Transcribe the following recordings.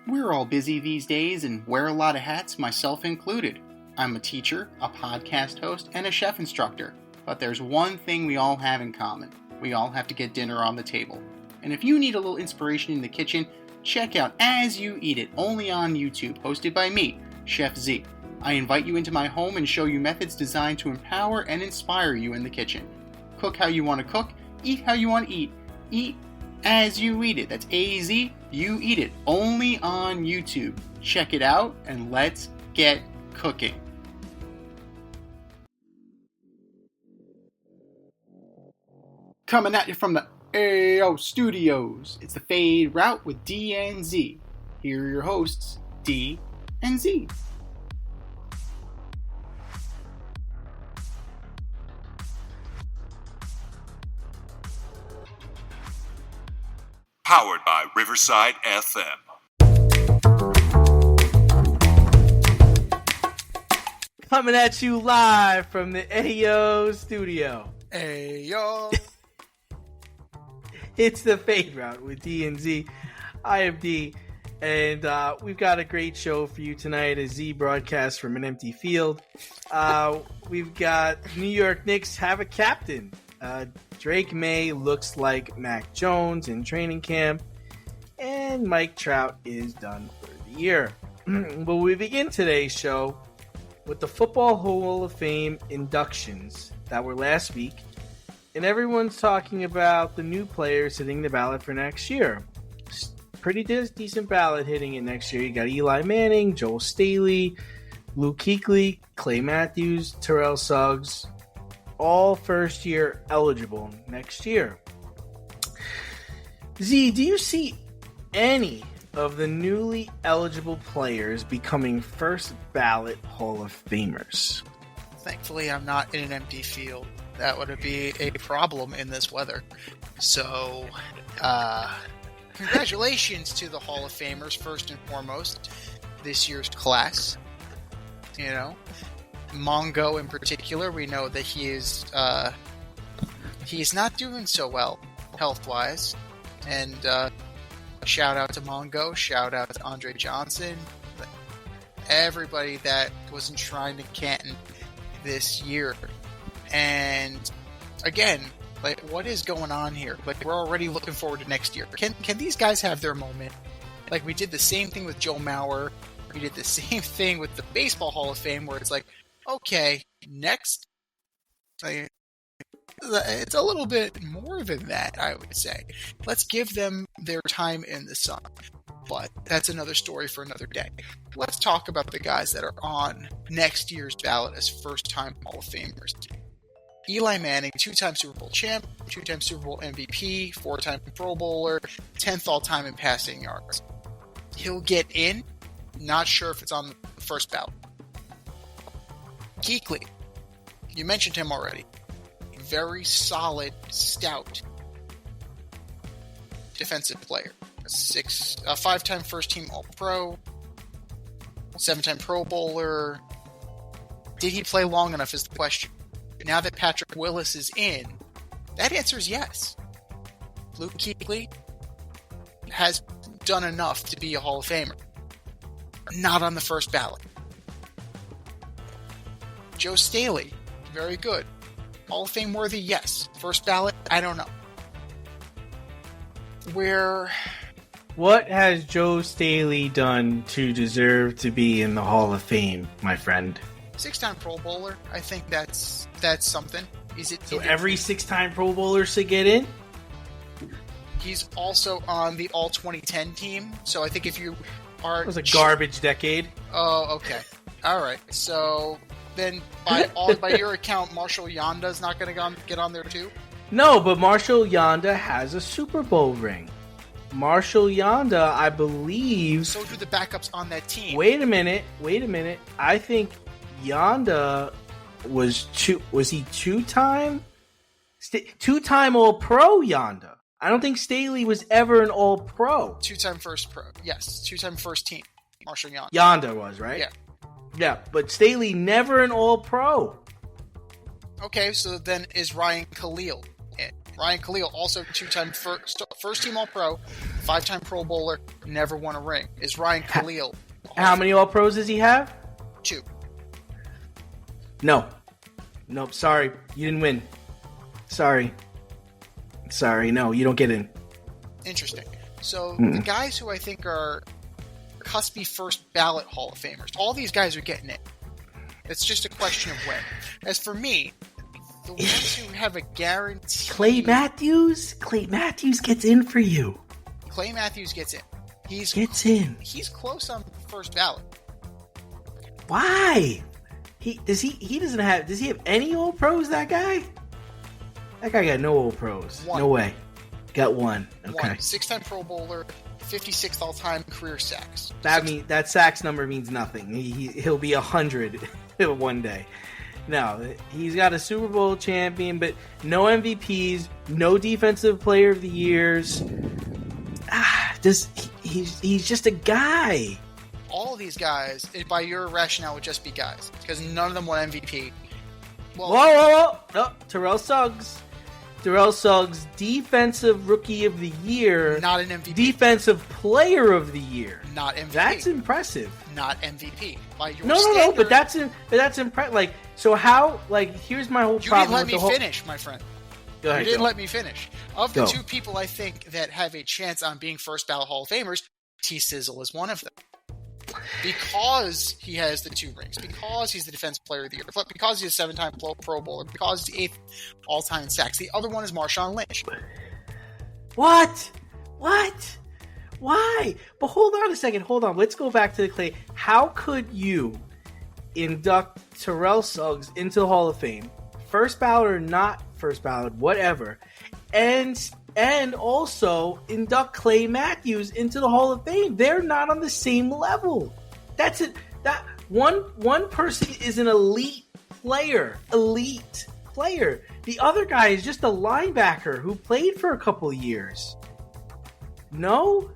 We're all busy these days and wear a lot of hats, myself included. I'm a teacher, a podcast host, and a chef instructor. But there's one thing we all have in common. We all have to get dinner on the table. And if you need a little inspiration in the kitchen, check out As You Eat It, only on YouTube, hosted by me, Chef Z. I invite you into my home and show you methods designed to empower and inspire you in the kitchen. Cook how you want to cook, eat how you want to eat. Eat as you eat it. That's A-Z, you eat it, only on YouTube. Check it out and let's get cooking. Coming at you from the AO Studios, it's the Fade Route with D and Z. Here are your hosts, D and Z. Powered by Riverside FM. Coming at you live from the AO Studio. Ayo. It's the Fade Route with D and Z. I am D, and we've got a great show for you tonight. A Z broadcast from an empty field. We've got New York Knicks have a captain. Drake May looks like Mac Jones in training camp, and Mike Trout is done for the year. But we begin today's show with the Football Hall of Fame inductions that were last week, and everyone's talking about the new players hitting the ballot for next year. Pretty decent ballot hitting it next year. You got Eli Manning, Joel Staley, Luke Kuechly, Clay Matthews, Terrell Suggs, all first year eligible next year. Z, do you see any of the newly eligible players becoming first ballot Hall of Famers? Thankfully, I'm not in an empty field. That would be a problem in this weather. So, congratulations to the Hall of Famers, first and foremost, this year's class. You know, Mongo in particular, we know that he's not doing so well health-wise. And shout out to Mongo, shout out to Andre Johnson, everybody that was enshrined in Canton this year. And again, like, what is going on here? Like, we're already looking forward to next year. Can these guys have their moment? Like, we did the same thing with Joe Mauer. We did the same thing with the Baseball Hall of Fame, where it's like, okay, next. Like, it's a little bit more than that, I would say. Let's give them their time in the sun. But that's another story for another day. Let's talk about the guys that are on next year's ballot as first-time Hall of Famers. Eli Manning, two-time Super Bowl champ, two-time Super Bowl MVP, four-time Pro Bowler, 10th all-time in passing yards. He'll get in. Not sure if it's on the first ballot. Kuechly, you mentioned him already. Very solid, stout defensive player. A five-time first-team All-Pro, seven-time Pro Bowler. Did he play long enough is the question. Now that Patrick Willis is in, that answer is yes. Luke Kuechly has done enough to be a Hall of Famer. Not on the first ballot. Joe Staley, very good. Hall of Fame worthy, yes. First ballot, I don't know. What has Joe Staley done to deserve to be in the Hall of Fame, my friend? Six-time Pro Bowler, I think that's something. Every six-time Pro Bowler should get in? He's also on the All-2010 team, so I think if you are... It was a garbage decade. Oh, okay. All right. So then, by your account, Marshall Yanda's not going to get on there too? No, but Marshall Yanda has a Super Bowl ring. Marshall Yanda, I believe... So do the backups on that team. Wait a minute. I think Yanda was he two-time? Two-time All-Pro Yanda. I don't think Staley was ever an All-Pro. Two-time first pro. Yes, two-time first team. Marshall Yanda. Yanda was, right? Yeah. Yeah, but Staley never an All-Pro. Okay, so then is Ryan Khalil in? Ryan Khalil, also two-time first team All-Pro, 5-time Pro Bowler, never won a ring. Is Ryan Khalil. How many All-Pros does he have? 2. No. Nope, sorry. You didn't win. Sorry, no, you don't get in. Interesting. So the guys who I think are cuspy first ballot Hall of Famers, all these guys are getting in. It's just a question of when. As for me, the ones who have a guarantee... Clay Matthews gets in for you. Clay Matthews gets in. He's close on first ballot. Why? Does he have any All Pros, that guy? That guy got no All Pros. One. No way. Got one. Okay. 6-time Pro Bowler, 56th all-time career sacks. That sacks number means nothing. He'll be 100 one day. No, he's got a Super Bowl champion, but no MVPs, no Defensive Player of the Years. He's just a guy. All of these guys, by your rationale, would just be guys because none of them won MVP. Well, whoa! No, Terrell Suggs, Defensive Rookie of the Year, not an MVP. Defensive Player of the Year, not MVP. That's impressive. Not MVP. By your No, but that's impressive. Like, so how? Like, here's my whole problem. You didn't let me finish, my friend. Go ahead, you didn't let me finish. Of the 2 people I think that have a chance on being first ballot Hall of Famers, T-Sizzle is one of them. Because he has the 2 rings, because he's the Defensive Player of the Year, because he's a 7-time Pro Bowler, because he's 8th all-time in sacks. The other one is Marshawn Lynch. What? Why? But hold on a second. Hold on. Let's go back to the Clay. How could you induct Terrell Suggs into the Hall of Fame, first ballot or not first ballot, whatever, and also induct Clay Matthews into the Hall of Fame? They're not on the same level. That's it. That one person is an elite player. The other guy is just a linebacker who played for a couple of years. No.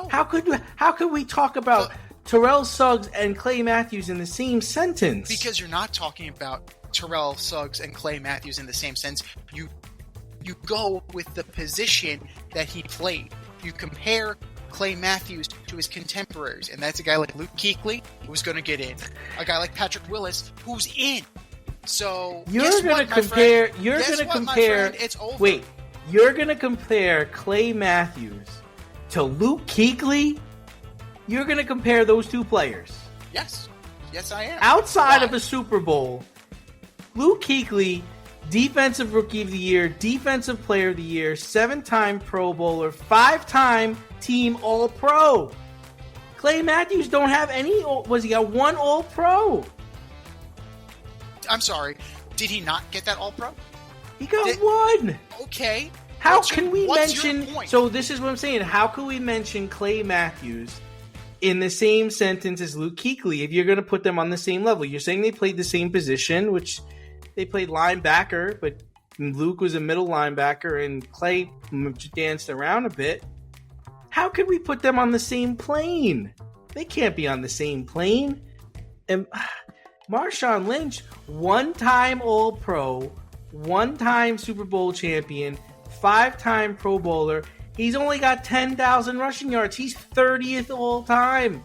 How could we talk about Terrell Suggs and Clay Matthews in the same sentence? Because you're not talking about Terrell Suggs and Clay Matthews in the same sense. You go with the position that he played. You compare Clay Matthews to his contemporaries, and that's a guy like Luke Kuechly, who's going to get in. A guy like Patrick Willis, who's in. So you're going to compare. It's over. Wait, you're going to compare Clay Matthews to Luke Kuechly? You're going to compare those 2 players? Yes, I am. Outside of a Super Bowl, Luke Kuechly, Defensive Rookie of the Year, Defensive Player of the Year, 7-time Pro Bowler, 5-time Team All-Pro. Clay Matthews don't have any. He got 1 All-Pro? I'm sorry. Did he not get that All-Pro? He got 1. Okay. How can we mention? So this is what I'm saying. How can we mention Clay Matthews in the same sentence as Luke Kuechly if you're going to put them on the same level? You're saying they played the same position, which they played linebacker, but Luke was a middle linebacker and Clay danced around a bit. How could we put them on the same plane? They can't be on the same plane. And Marshawn Lynch, 1-time All-Pro, 1-time Super Bowl champion, 5-time Pro Bowler. He's only got 10,000 rushing yards. He's 30th all time.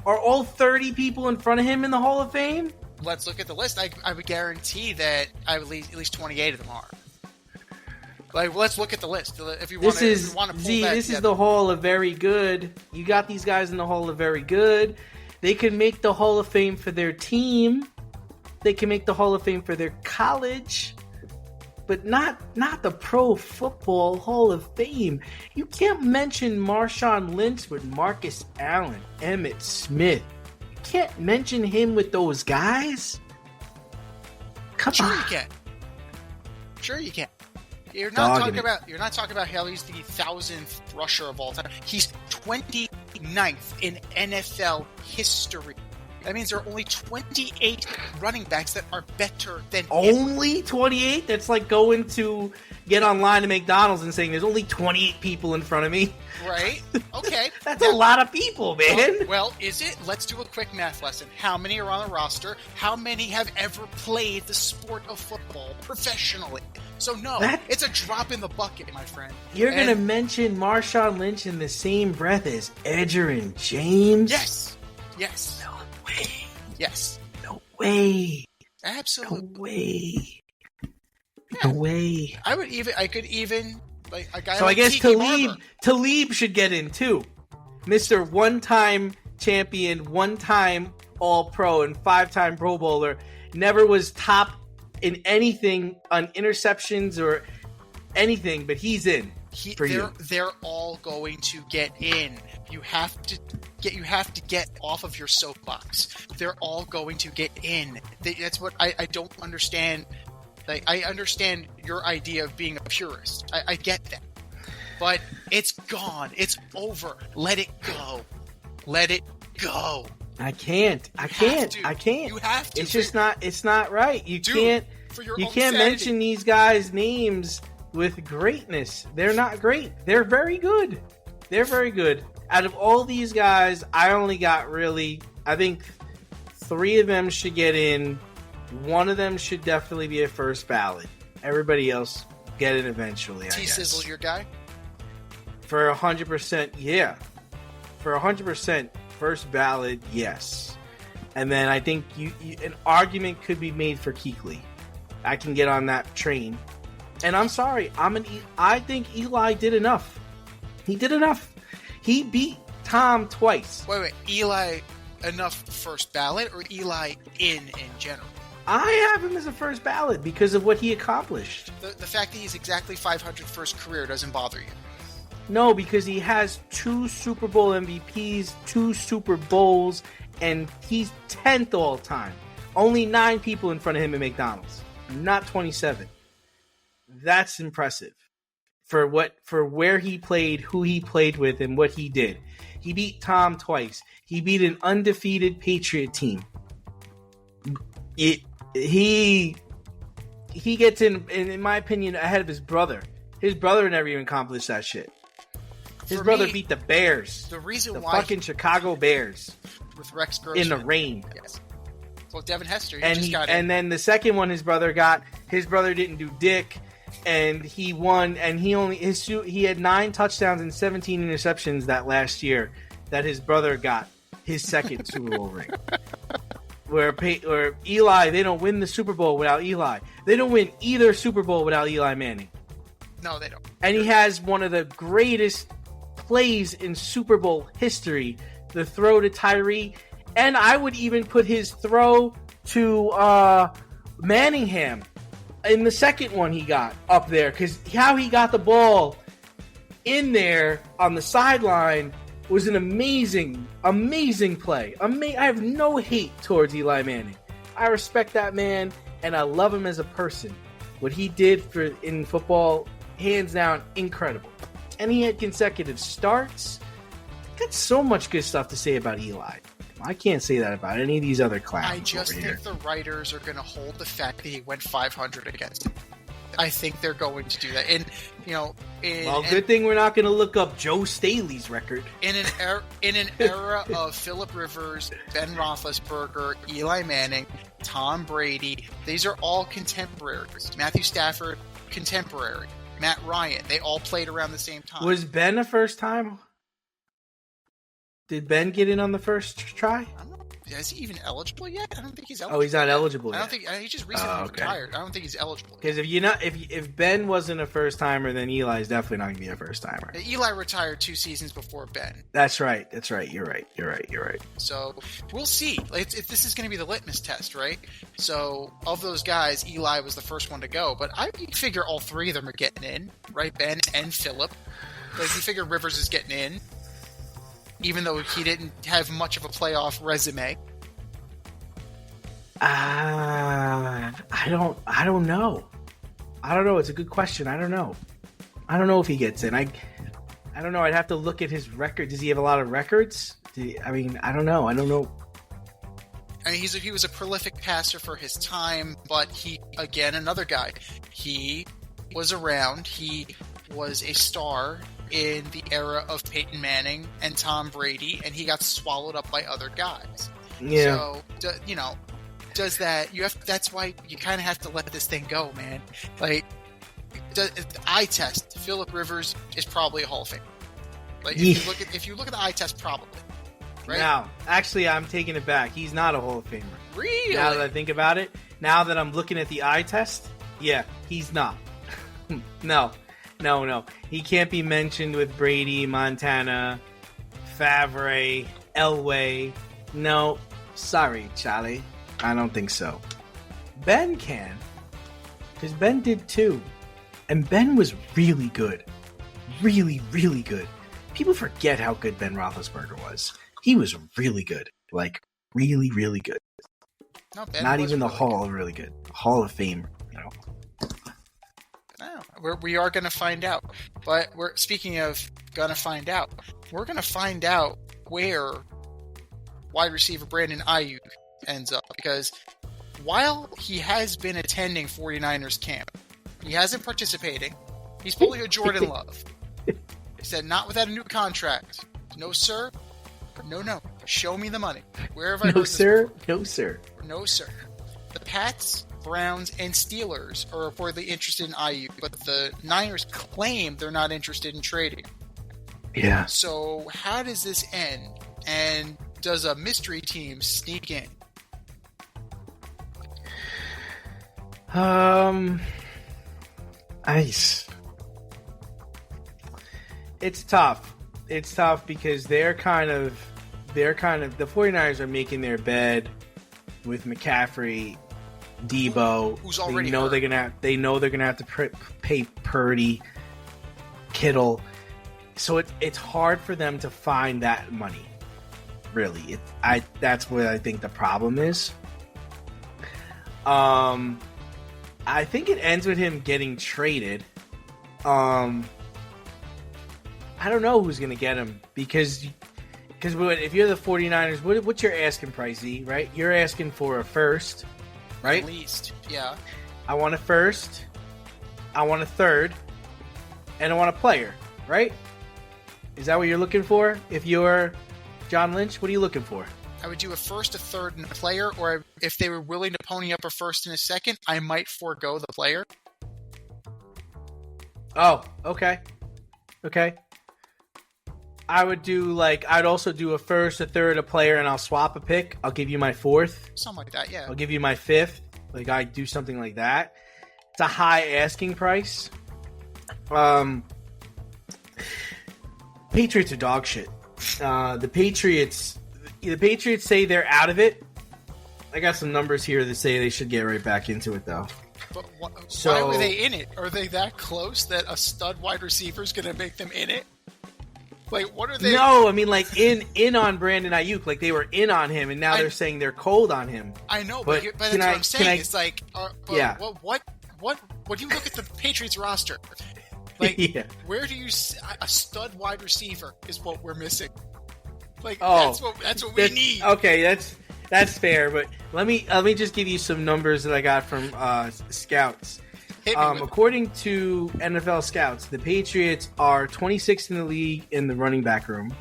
Are all 30 people in front of him in the Hall of Fame? Let's look at the list. I would guarantee that at least 28 of them are. Like, let's look at the list. If you want to pull that this together. Is the Hall of Very Good. You got these guys in the Hall of Very Good. They can make the Hall of Fame for their team. They can make the Hall of Fame for their college. But not the Pro Football Hall of Fame. You can't mention Marshawn Lynch with Marcus Allen, Emmitt Smith. You can't mention him with those guys. Come on. Sure you can. You're not talking about how he's the 1,000th rusher of all time. He's 29th in NFL history. That means there are only 28 running backs that are better than him. Only 28? That's like going to get online to McDonald's and saying there's only 28 people in front of me. Right? Okay. That's a lot of people, man. Well, is it? Let's do a quick math lesson. How many are on the roster? How many have ever played the sport of football professionally? So no, it's a drop in the bucket, my friend. You're going to mention Marshawn Lynch in the same breath as Edgerrin James? Yes. No way. Yes. No way. Absolutely. No way. No way. I could even like a guy. So like I guess Tiki Talib should get in too. Mr. One-time champion, one-time All-Pro, and 5-time Pro Bowler. Never was top in anything on interceptions or anything, but he's in. They're all going to get in. You have to get off of your soapbox. They're all going to get in. That's what I don't understand. Like, I understand your idea of being a purist. I get that. But it's gone. It's over. Let it go. Let it go. I can't. You have to. You have to. It's not right. You can't mention these guys' names with greatness. They're not great. They're very good. Out of all these guys, I think 3 of them should get in. 1 of them should definitely be a first ballot. Everybody else get in eventually, I guess. T-Sizzle your guy? For 100%, yeah. For 100%, first ballot, yes. And then I think an argument could be made for Kuechly. I can get on that train. And I'm sorry, I think Eli did enough. He did enough. He beat Tom twice. Wait. Eli enough first ballot or Eli in general? I have him as a first ballot because of what he accomplished. The fact that he's exactly 500 first career doesn't bother you? No, because he has 2 Super Bowl MVPs, 2 Super Bowls, and he's 10th all time. Only 9 people in front of him at McDonald's, not 27. That's impressive for where he played, who he played with, and what he did. He beat Tom twice. He beat an undefeated Patriot team. He gets in my opinion, ahead of his brother. His brother never even accomplished that shit. His brother beat the Bears. The reason why fucking Chicago Bears with Rex Grossman in the rain. Yes. Well, Devin Hester, and then the second one his brother didn't do dick, and he won. And he had 9 touchdowns and 17 interceptions that last year. That his brother got his second Super Bowl ring. Where Eli, they don't win the Super Bowl without Eli. They don't win either Super Bowl without Eli Manning. No, they don't. And he has one of the greatest plays in Super Bowl history, the throw to Tyree. And I would even put his throw to Manningham in the second one he got up there. Because how he got the ball in there on the sideline was an amazing play. I have no hate towards Eli Manning. I respect that man, and I love him as a person. What he did in football, hands down, incredible. And he had consecutive starts. Got so much good stuff to say about Eli. I can't say that about any of these other clowns. I just think the writers are going to hold the fact that he went 500 against him. I think they're going to do that. And, good thing we're not going to look up Joe Staley's record. In an era of Phillip Rivers, Ben Roethlisberger, Eli Manning, Tom Brady, these are all contemporaries. Matthew Stafford, contemporary. Matt Ryan, they all played around the same time. Was Ben a first time? Did Ben get in on the first try? Is he even eligible yet? I don't think he's eligible. Oh, he's not eligible yet. I don't think he just recently retired. I don't think he's eligible. Because if Ben wasn't a first timer, then Eli's definitely not going to be a first timer. Eli retired 2 seasons before Ben. That's right. You're right. So we'll see. This is going to be the litmus test, right? So of those guys, Eli was the first one to go, but I figure all 3 of them are getting in, right? Ben and Phillip. Like you figure Rivers is getting in. Even though he didn't have much of a playoff resume. I don't know. It's a good question. I don't know if he gets in. I don't know. I'd have to look at his record. Does he have a lot of records? I don't know. I mean, he was a prolific passer for his time, but another guy. He was around. He was a star in the era of Peyton Manning and Tom Brady, and he got swallowed up by other guys. Yeah. So, does that... that's why you kind of have to let this thing go, man. Like, the eye test, Phillip Rivers is probably a Hall of Famer. Like if you look at the eye test, probably. Right? Now, actually, I'm taking it back. He's not a Hall of Famer. Really? Now that I think about it, now that I'm looking at the eye test, yeah, he's not. No. He can't be mentioned with Brady, Montana, Favre, Elway. No, sorry, Charlie. I don't think so. Ben can, because Ben did too. And Ben was really good. Really, really good. People forget how good Ben Roethlisberger was. He was really good. Like, really, really good. No, Ben Not was even the really Hall good. of really good. Hall of Fame, you know. No, we are going to find out. But speaking of going to find out, we're going to find out where wide receiver Brandon Aiyuk ends up. Because while he has been attending 49ers camp, he hasn't participating. He's pulling a Jordan Love. He said, not without a new contract. No, sir. No. Show me the money. Where have I heard this before? No, sir. No, sir. The Pats, Browns, and Steelers are reportedly interested in Aiyuk, but the Niners claim they're not interested in trading. Yeah. So how does this end? And does a mystery team sneak in? Ice. It's tough. It's tough because they're kind of the 49ers are making their bed with McCaffrey, Debo. Who's already they know hurt. they're gonna have to pay Purdy, Kittle. So it's hard for them to find that money. Really, that's what I think the problem is. I think it ends with him getting traded. I don't know who's going to get him because if you're the 49ers, what's your asking price, Z, right? You're asking for a first, right? At least, yeah. I want a first, I want a third, and I want a player, right? Is that what you're looking for? If you're John Lynch, what are you looking for? I would do a first, a third, and a player, or if they were willing to pony up a first and a second, I might forego the player. Oh, okay. I'd also do a first, a third, a player, and I'll swap a pick. I'll give you my fourth. Something like that, yeah. I'll give you my fifth. Like, I do something like that. It's a high asking price. Patriots are dog shit. The Patriots say they're out of it. I got some numbers here that say they should get right back into it, though. But why were they in it? Are they that close that a stud wide receiver is going to make them in it? Like, what are they? No, I mean, like, in on Brandon Aiyuk. Like, they were in on him, and now they're saying they're cold on him. I know, but that's what I'm saying. It's like, yeah. What do you look at the Patriots roster? Like, yeah. Where do you a stud wide receiver is what we're missing? Like, that's what we need. Okay, that's fair. But let me just give you some numbers that I got from scouts. According to NFL scouts, the Patriots are 26th in the league in the running back room.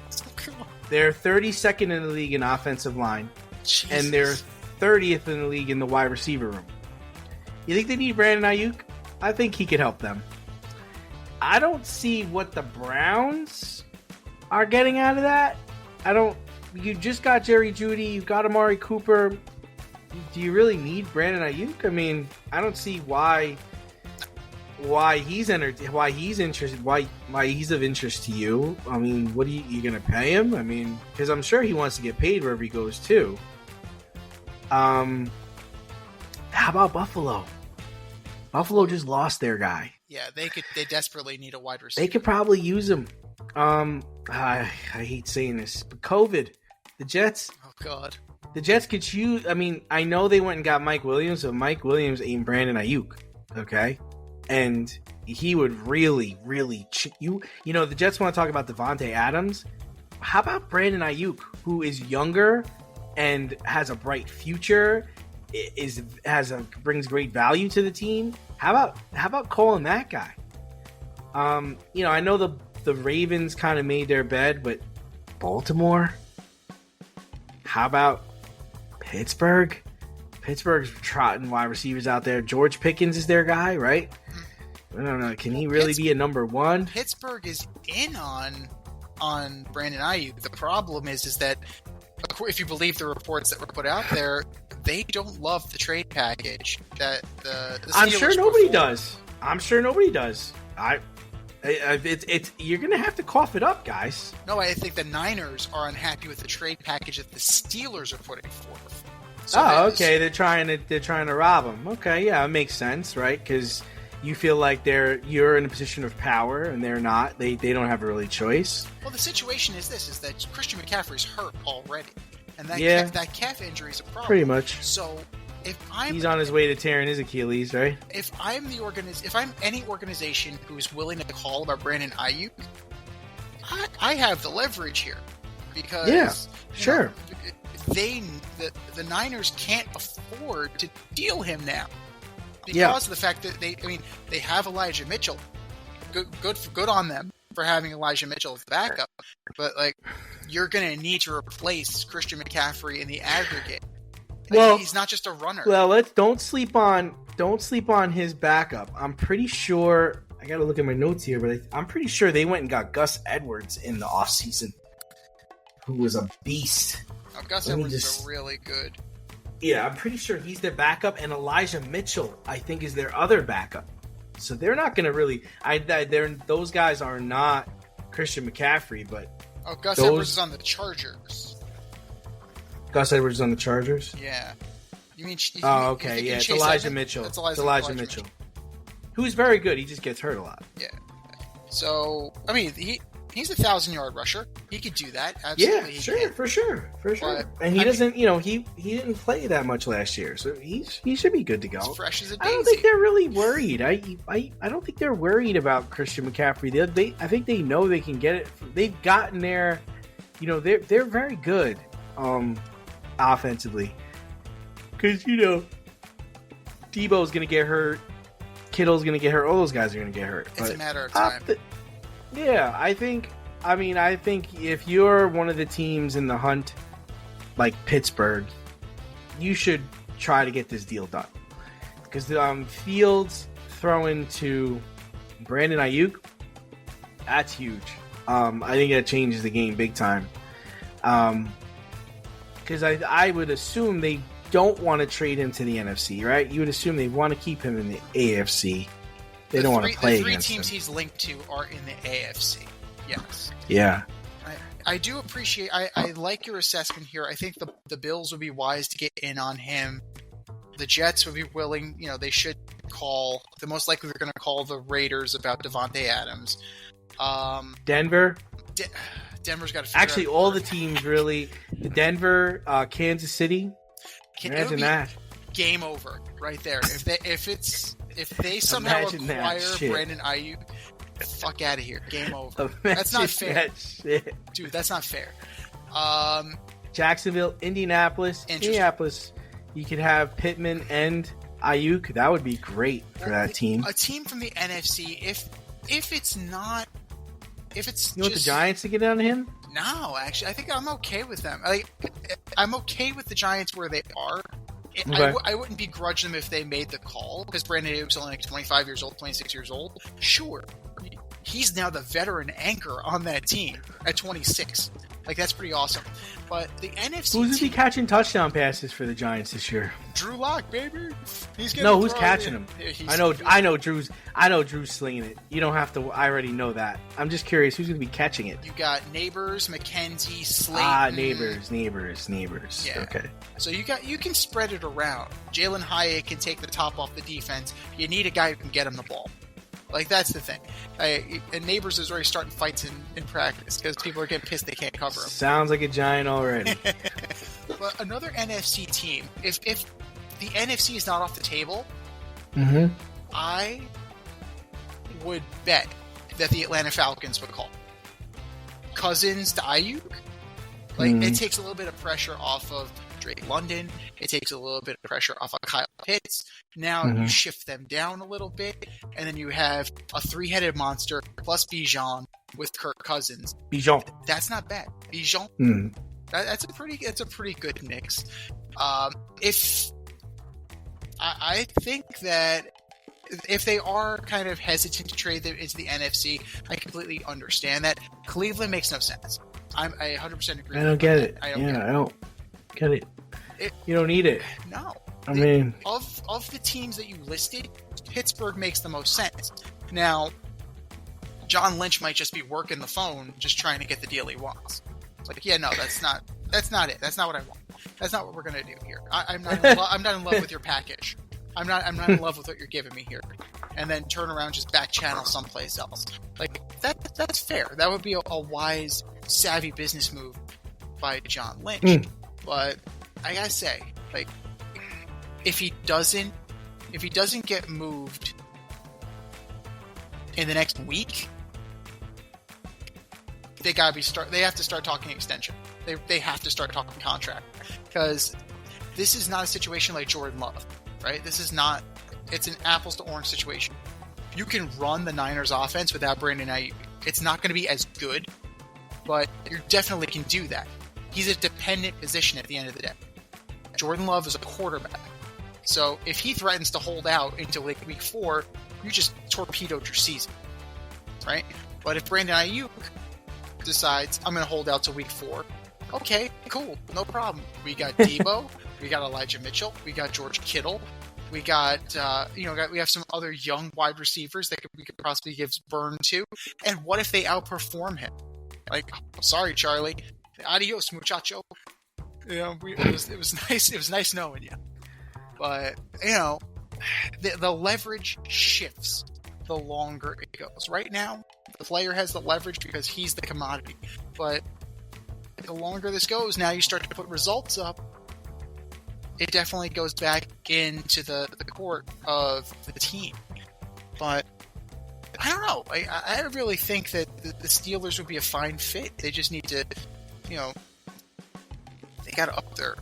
They're 32nd in the league in offensive line, Jesus. and they're 30th in the league in the wide receiver room. You think they need Brandon Aiyuk? I think he could help them. I don't see what the Browns are getting out of that. You just got Jerry Jeudy, you've got Amari Cooper. Do you really need Brandon Aiyuk? I mean, I don't see why he's interested, why he's of interest to you. I mean, what are you gonna pay him? I mean, because I'm sure he wants to get paid wherever he goes too. How about Buffalo? Buffalo just lost their guy. Yeah, they desperately need a wide receiver. They could probably use him. I hate saying this, but COVID, the Jets. Oh God. The Jets could use. I mean, I know they went and got Mike Williams, so Mike Williams ain't Brandon Aiyuk, okay? And he would really, really. You know, the Jets want to talk about Devontae Adams. How about Brandon Aiyuk, who is younger and has a bright future, brings great value to the team? How about calling that guy? You know, I know the Ravens kind of made their bed, but Baltimore. How about Pittsburgh? Pittsburgh's trotting wide receivers out there. George Pickens is their guy, right? I don't know. Can he really be a number one? Pittsburgh is in on Brandon Aiyuk. The problem is that if you believe the reports that were put out there, they don't love the trade package that the I'm Steelers sure nobody does. I'm sure nobody does. It's you're gonna have to cough it up, guys. No, I think the Niners are unhappy with the trade package that the Steelers are putting forth. So Okay. They're trying to rob him. Okay, yeah, it makes sense, right? Because you feel like you're in a position of power, and they're not. They don't have a really choice. Well, the situation is that Christian McCaffrey's hurt already, and that calf injury is a problem. Pretty much. So he's on his way to tearing his Achilles, right? If I'm any organization who is willing to call about Brandon Aiyuk, I have the leverage here because sure. The Niners can't afford to deal him now because of the fact that they have Elijah Mitchell. Good on them for having Elijah Mitchell as the backup, but you're going to need to replace Christian McCaffrey in the aggregate. He's not just a runner. Well, don't sleep on his backup. I'm pretty sure. I got to look at my notes here, but I'm pretty sure they went and got Gus Edwards in the offseason, who was a beast. Gus Edwards is really good. Yeah, I'm pretty sure he's their backup, and Elijah Mitchell, I think, is their other backup. So they're not going to really. Those guys are not Christian McCaffrey, but Gus Edwards is on the Chargers. Gus Edwards is on the Chargers? Yeah. You mean? Okay. Yeah, it's Elijah Mitchell. It's Elijah Mitchell, who's very good. He just gets hurt a lot. Yeah. So he's a 1,000-yard rusher. He could do that. Absolutely. Yeah, sure, for sure. And he doesn't. He didn't play that much last year, so he should be good to go. As fresh as a daisy. I don't think they're really worried. I don't think they're worried about Christian McCaffrey. I think they know they can get it. They've gotten there. They're very good. Offensively, because Debo's gonna get hurt, Kittle's gonna get hurt, all those guys are gonna get hurt. It's a matter of time. I think if you're one of the teams in the hunt, like Pittsburgh, you should try to get this deal done. Because Fields throwing to Brandon Aiyuk, that's huge. I think that changes the game big time. Because I would assume they don't want to trade him to the NFC, right? You would assume they want to keep him in the AFC. They don't want to play against him. The 3 teams he's linked to are in the AFC. Yes. Yeah. I do appreciate. I like your assessment here. I think the Bills would be wise to get in on him. The Jets would be willing. They should call. The most likely they're going to call the Raiders about Devontae Adams. Denver. Denver's got to figure Actually, out all the teams really. Denver, Kansas City. Imagine that. Game over right there. If they somehow acquire Brandon Aiyuk, fuck out of here. Game over. That's not fair. Dude, that's not fair. Jacksonville, Indianapolis. You could have Pittman and Aiyuk. That would be great for that team. A team from the NFC, if it's not... If it's want the Giants to get on him? No, actually, I think I'm okay with them. I'm okay with the Giants where they are. Okay. I wouldn't begrudge them if they made the call, because Brandon Aiyuk's only 25 years old, 26 years old. Sure. He's now the veteran anchor on that team at 26. That's pretty awesome. But the NFC Who's he catching touchdown passes for the Giants this year? Drew Lock, baby. Who's catching him? I know Drew's slinging it. You don't have to. I already know that. I'm just curious who's going to be catching it. You got Neighbors, McKenzie, Slayton. Neighbors. Yeah. Okay. So you can spread it around. Jalen Hyatt can take the top off the defense. You need a guy who can get him the ball. That's the thing. And Neighbors is already starting fights in practice because people are getting pissed they can't cover him. Sounds like a Giant already. But another NFC team, if the NFC is not off the table, I would bet that the Atlanta Falcons would call Cousins to Aiyuk. It takes a little bit of pressure off of Drake London. It takes a little bit of pressure off of Kyle Pitts. Now you shift them down a little bit, and then you have a 3-headed monster plus Bijan with Kirk Cousins. Bijan. That's not bad. Bijan. That's a pretty good mix. If I think that if they are kind of hesitant to trade them into the NFC, I completely understand that. Cleveland makes no sense. I 100% agree. I don't get it. I don't get it. You don't need it. No. I mean, of the teams that you listed, Pittsburgh makes the most sense. Now, John Lynch might just be working the phone, just trying to get the deal he wants. It's like, yeah, no, that's not it. That's not what I want. That's not what we're gonna do here. I'm not in love with your package. I'm not in love with what you're giving me here. And then turn around, just back channel someplace else. Like that's fair. That would be a wise, savvy business move by John Lynch. But I gotta say, like, if he doesn't get moved in the next week, they have to start talking extension. They have to start talking contract, because this is not a situation like Jordan Love, right? It's an apples to orange situation. You can run the Niners offense without Brandon Aiyuk. It's not going to be as good, but you definitely can do that. He's a dependent position at the end of the day. Jordan Love is a quarterback. So if he threatens to hold out until like week 4, you just torpedoed your season, right? But if Brandon Aiyuk decides, I'm going to hold out to week 4, okay, cool, no problem. We got Debo, we got Elijah Mitchell, we got George Kittle, we got, we have some other young wide receivers that we could possibly give burn to. And what if they outperform him? Like, sorry, Charlie, adios, muchacho. It was nice. It was nice knowing you. But the leverage shifts the longer it goes. Right now, the player has the leverage because he's the commodity. But the longer this goes, now you start to put results up, it definitely goes back into the court of the team. But I don't know. I really think that the Steelers would be a fine fit. They just need to, they got to up their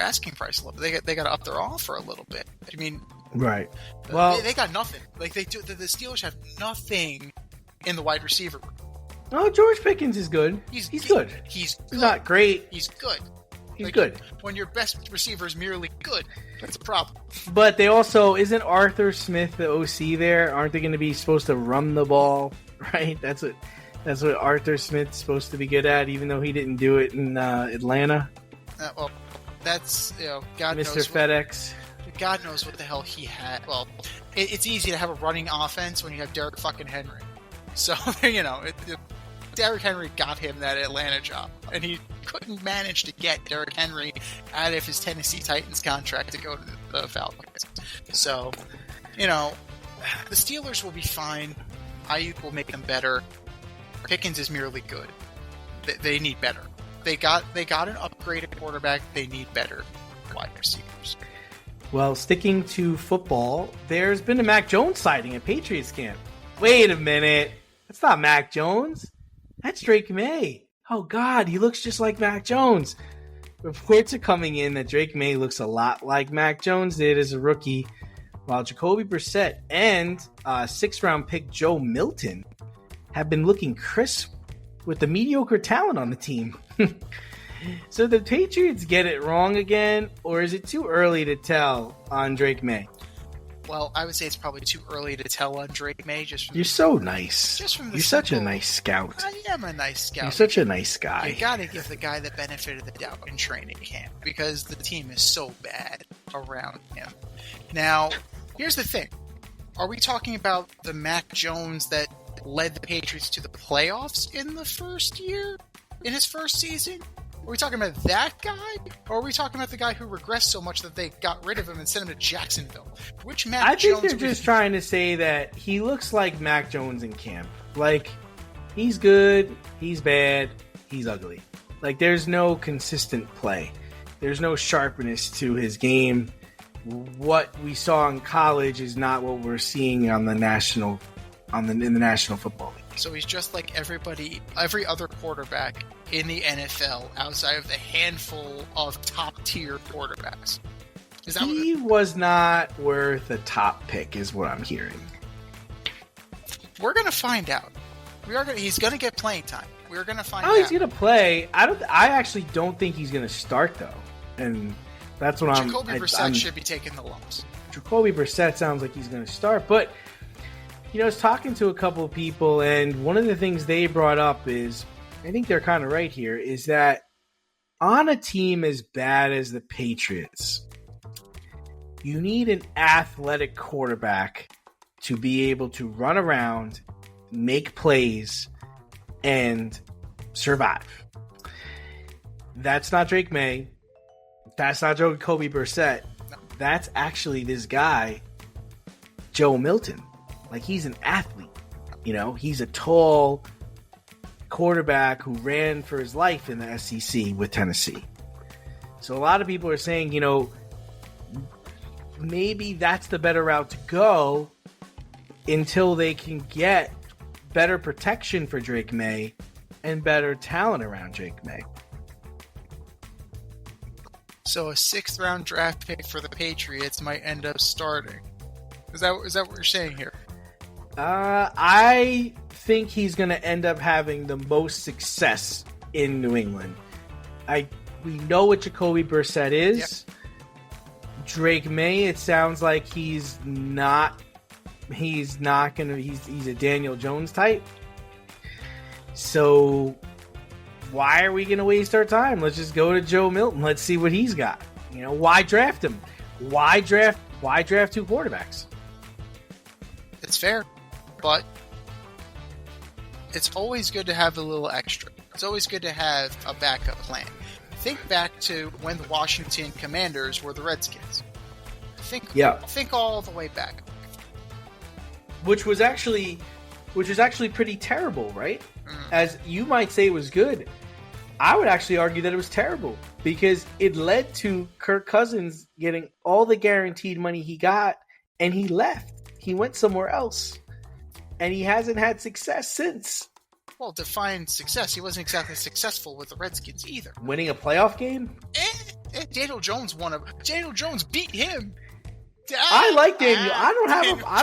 asking price a little bit. They got to up their offer a little bit. I mean, right. Well, they got nothing. Like they do. The Steelers have nothing in the wide receiver room. Oh, George Pickens is good. He's good. He's not great. He's good. He's good. When your best receiver is merely good, that's a problem. But they also, isn't Arthur Smith the OC there? Aren't they going to be supposed to run the ball? Right. That's what Arthur Smith's supposed to be good at, even though he didn't do it in Atlanta. Well, that's God Mr. knows FedEx. God knows what the hell he had. Well, it's easy to have a running offense when you have Derrick fucking Henry. So Derrick Henry got him that Atlanta job, and he couldn't manage to get Derrick Henry out of his Tennessee Titans contract to go to the Falcons. So, the Steelers will be fine. Ayuk will make them better. Pickens is merely good. They need better. They got an upgraded quarterback. They need better wide receivers. Well, sticking to football, there's been a Mac Jones sighting at Patriots camp. Wait a minute. That's not Mac Jones. That's Drake May. Oh, God, he looks just like Mac Jones. Reports are coming in that Drake May looks a lot like Mac Jones did as a rookie, while Jacoby Brissett and 6th-round pick Joe Milton have been looking crisp with the mediocre talent on the team. So the Patriots get it wrong again, or is it too early to tell on Drake May? Well, I would say it's probably too early to tell on Drake May. You're so nice. You're such a nice scout. I am a nice scout. You're such a nice guy. You gotta give the guy the benefit of the doubt in training camp, because the team is so bad around him. Now, here's the thing. Are we talking about the Mac Jones that led the Patriots to the playoffs in the first year? In his first season? Are we talking about that guy? Or are we talking about the guy who regressed so much that they got rid of him and sent him to Jacksonville? Which Mac Jones? I think they're just trying to say that he looks like Mac Jones in camp. Like, he's good, he's bad, he's ugly. Like, there's no consistent play. There's no sharpness to his game. What we saw in college is not what we're seeing on the National Football League. So he's just like every other quarterback in the NFL outside of the handful of top-tier quarterbacks. He was not worth a top pick, is what I'm hearing. We're going to find out. He's going to get playing time. We're going to find out. Oh, he's going to play. I actually don't think he's going to start, though. And that's what Jacoby Brissett should be taking the lumps. Jacoby Brissett sounds like he's going to start. But, I was talking to a couple of people, and one of the things they brought up is, I think they're kind of right here, is that on a team as bad as the Patriots, you need an athletic quarterback to be able to run around, make plays, and survive. That's not Drake May. That's not Jacoby Brissett. That's actually this guy, Joe Milton. Like, he's an athlete. He's a tall quarterback who ran for his life in the SEC with Tennessee. So a lot of people are saying, maybe that's the better route to go until they can get better protection for Drake May and better talent around Drake May. So a 6th round draft pick for the Patriots might end up starting. Is that what you're saying here? I think he's going to end up having the most success in New England. We know what Jacoby Brissett is. Yep. Drake May, it sounds like he's not going to, he's a Daniel Jones type. So why are we going to waste our time? Let's just go to Joe Milton. Let's see what he's got. Why draft him? Why draft 2 quarterbacks? It's fair, but it's always good to have a little extra. It's always good to have a backup plan. Think back to when the Washington Commanders were the Redskins. Think all the way back. Which was actually pretty terrible, right? As you might say it was good. I would actually argue that it was terrible because it led to Kirk Cousins getting all the guaranteed money he got, and he left. He went somewhere else, and he hasn't had success since. Well, define success. He wasn't exactly successful with the Redskins either. Winning a playoff game? Daniel Jones Daniel Jones beat him. I like Daniel. I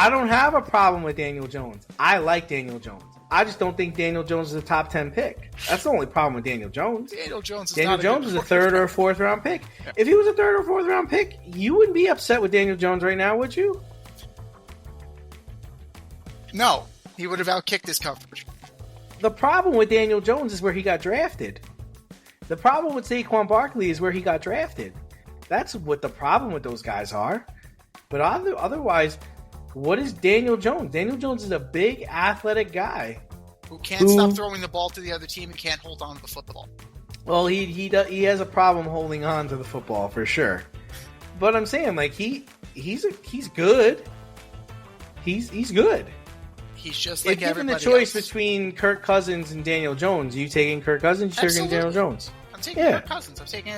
don't have a problem with Daniel Jones. I like Daniel Jones. I just don't think Daniel Jones is a top 10 pick. That's the only problem with Daniel Jones. Daniel Jones is a 3rd or 4th round pick. Yeah. If he was a 3rd or 4th round pick, you wouldn't be upset with Daniel Jones right now, would you? No, he would have outkicked his coverage. The problem with Daniel Jones is where he got drafted. The problem with Saquon Barkley is where he got drafted. That's what the problem with those guys are. But otherwise, what is Daniel Jones? Daniel Jones is a big, athletic guy who can't stop throwing the ball to the other team and can't hold on to the football. Well, he has a problem holding on to the football for sure. But I'm saying, like, he's good. He's good. He's just like everybody else. If given the choice between Kirk Cousins and Daniel Jones, are you taking Kirk Cousins? You're taking Daniel Jones. I'm taking Kirk Cousins. I'm taking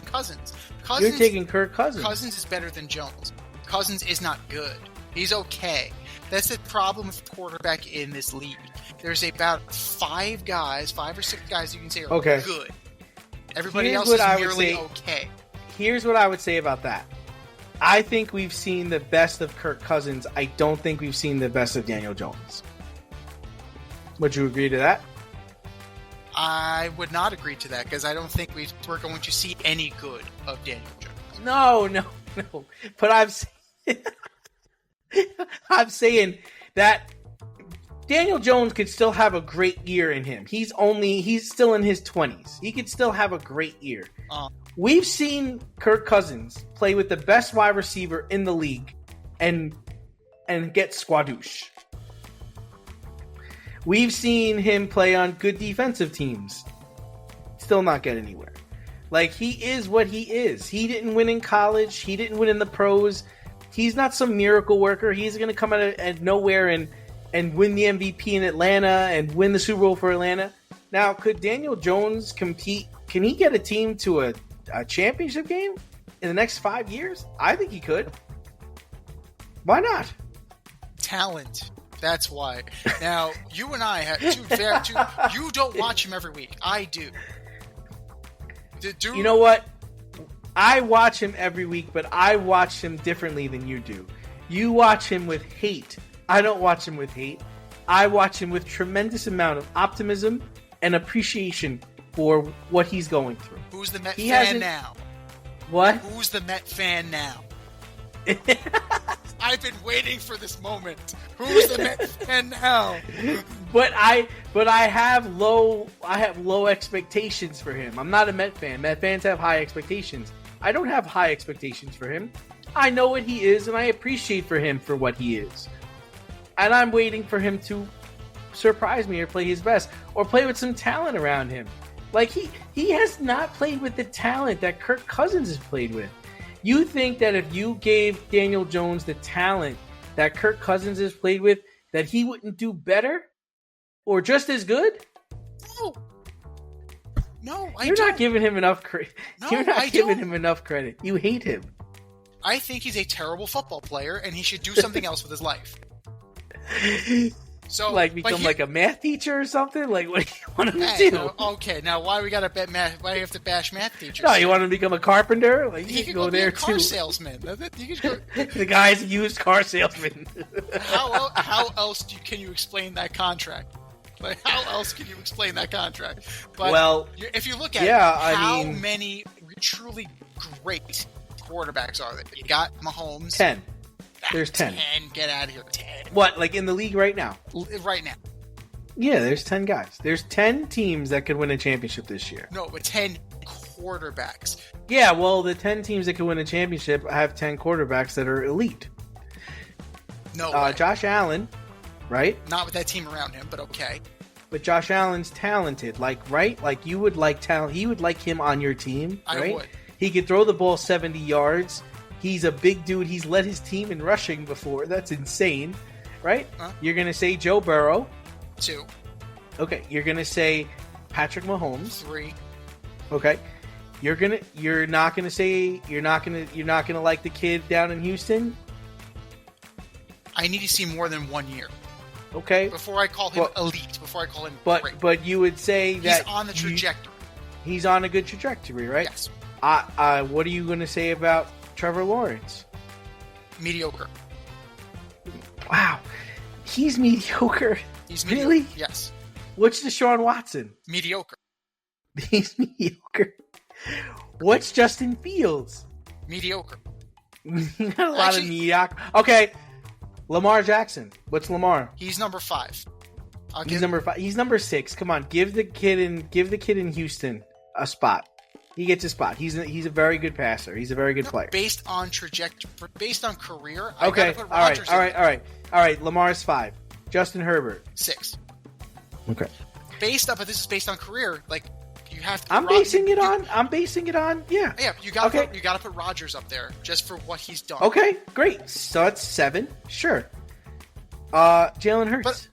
Cousins. You're taking Kirk Cousins. Cousins is better than Jones. Cousins is not good. He's okay. That's the problem with quarterback in this league. There's about 5 or 6 guys you can say are good. Everybody else is merely okay. Here's what I would say about that. I think we've seen the best of Kirk Cousins. I don't think we've seen the best of Daniel Jones. Would you agree to that? I would not agree to that because I don't think we're going to see any good of Daniel Jones. No. But I'm saying that Daniel Jones could still have a great year in him. He's still in his 20s. He could still have a great year. We've seen Kirk Cousins play with the best wide receiver in the league and get squadoosh. We've seen him play on good defensive teams. Still not get anywhere. Like, he is what he is. He didn't win in college. He didn't win in the pros. He's not some miracle worker. He's going to come out of nowhere and win the MVP in Atlanta and win the Super Bowl for Atlanta. Now, could Daniel Jones compete? Can he get a team to a championship game in the next 5 years? I think he could. Why not? Talent. That's why. Now, you and I have two. You don't watch him every week. I do. You know what? I watch him every week, but I watch him differently than you do. You watch him with hate. I don't watch him with hate. I watch him with tremendous amount of optimism and appreciation for what he's going through. Who's the Met fan now? What? Who's the Met fan now? I've been waiting for this moment. Who's the Met fan now? But I have low expectations for him. I'm not a Met fan. Met fans have high expectations. I don't have high expectations for him. I know what he is, and I appreciate for him for what he is. And I'm waiting for him to surprise me or play his best or play with some talent around him. Like he has not played with the talent that Kirk Cousins has played with. You think that if you gave Daniel Jones the talent that Kirk Cousins has played with, that he wouldn't do better or just as good? No, You're not giving him enough credit. You're not giving him enough credit. You hate him. I think he's a terrible football player, and he should do something else with his life. So, like become like a math teacher or something? Like what do you want him to do? Okay, now why we gotta bet math? Why do you have to bash math teachers? No, you want him to become a carpenter? Like he could go there be a car too. Salesman. You could go... The guy's a used car salesman. How else can you explain that contract? Like, how else can you explain that contract? But well, if you look at how many truly great quarterbacks are there? You got Mahomes. 10. There's 10. 10. Get out of here. 10. What, like in the league right now? Right now. Yeah, there's 10 guys. There's 10 teams that could win a championship this year. No, but 10 quarterbacks. Yeah, well, the 10 teams that could win a championship have 10 quarterbacks that are elite. No way. Josh Allen, right? Not with that team around him, but okay. But Josh Allen's talented, right? Like you would like talent. He would like him on your team, right? I would. He could throw the ball 70 yards. He's a big dude. He's led his team in rushing before. That's insane, right? You're going to say Joe Burrow. 2. Okay. You're going to say Patrick Mahomes. 3. Okay. You're not going to like the kid down in Houston? I need to see more than 1 year. Okay. Before I call him elite, before I call him great. But you would say that he's on the trajectory. He's on a good trajectory, right? Yes. What are you going to say about Trevor Lawrence? Mediocre. Wow. He's mediocre. He's really? Mediocre. Yes. What's Deshaun Watson? Mediocre. He's mediocre. What's Justin Fields? Mediocre. Not a lot of mediocre. Okay. Lamar Jackson. What's Lamar? He's number 5. He's number 5. He's number 6. Come on, give the kid in Houston a spot. He gets a spot. He's a very good passer. He's a very good player. Based on trajectory, based on career, okay. I gotta put Rodgers All right. Lamar's 5. Justin Herbert 6. Okay. But this is based on career. Like you have to. I'm basing it on. Yeah. Yeah. You gotta put Rodgers up there just for what he's done. Okay. Great. So that's 7. Sure. Jalen Hurts.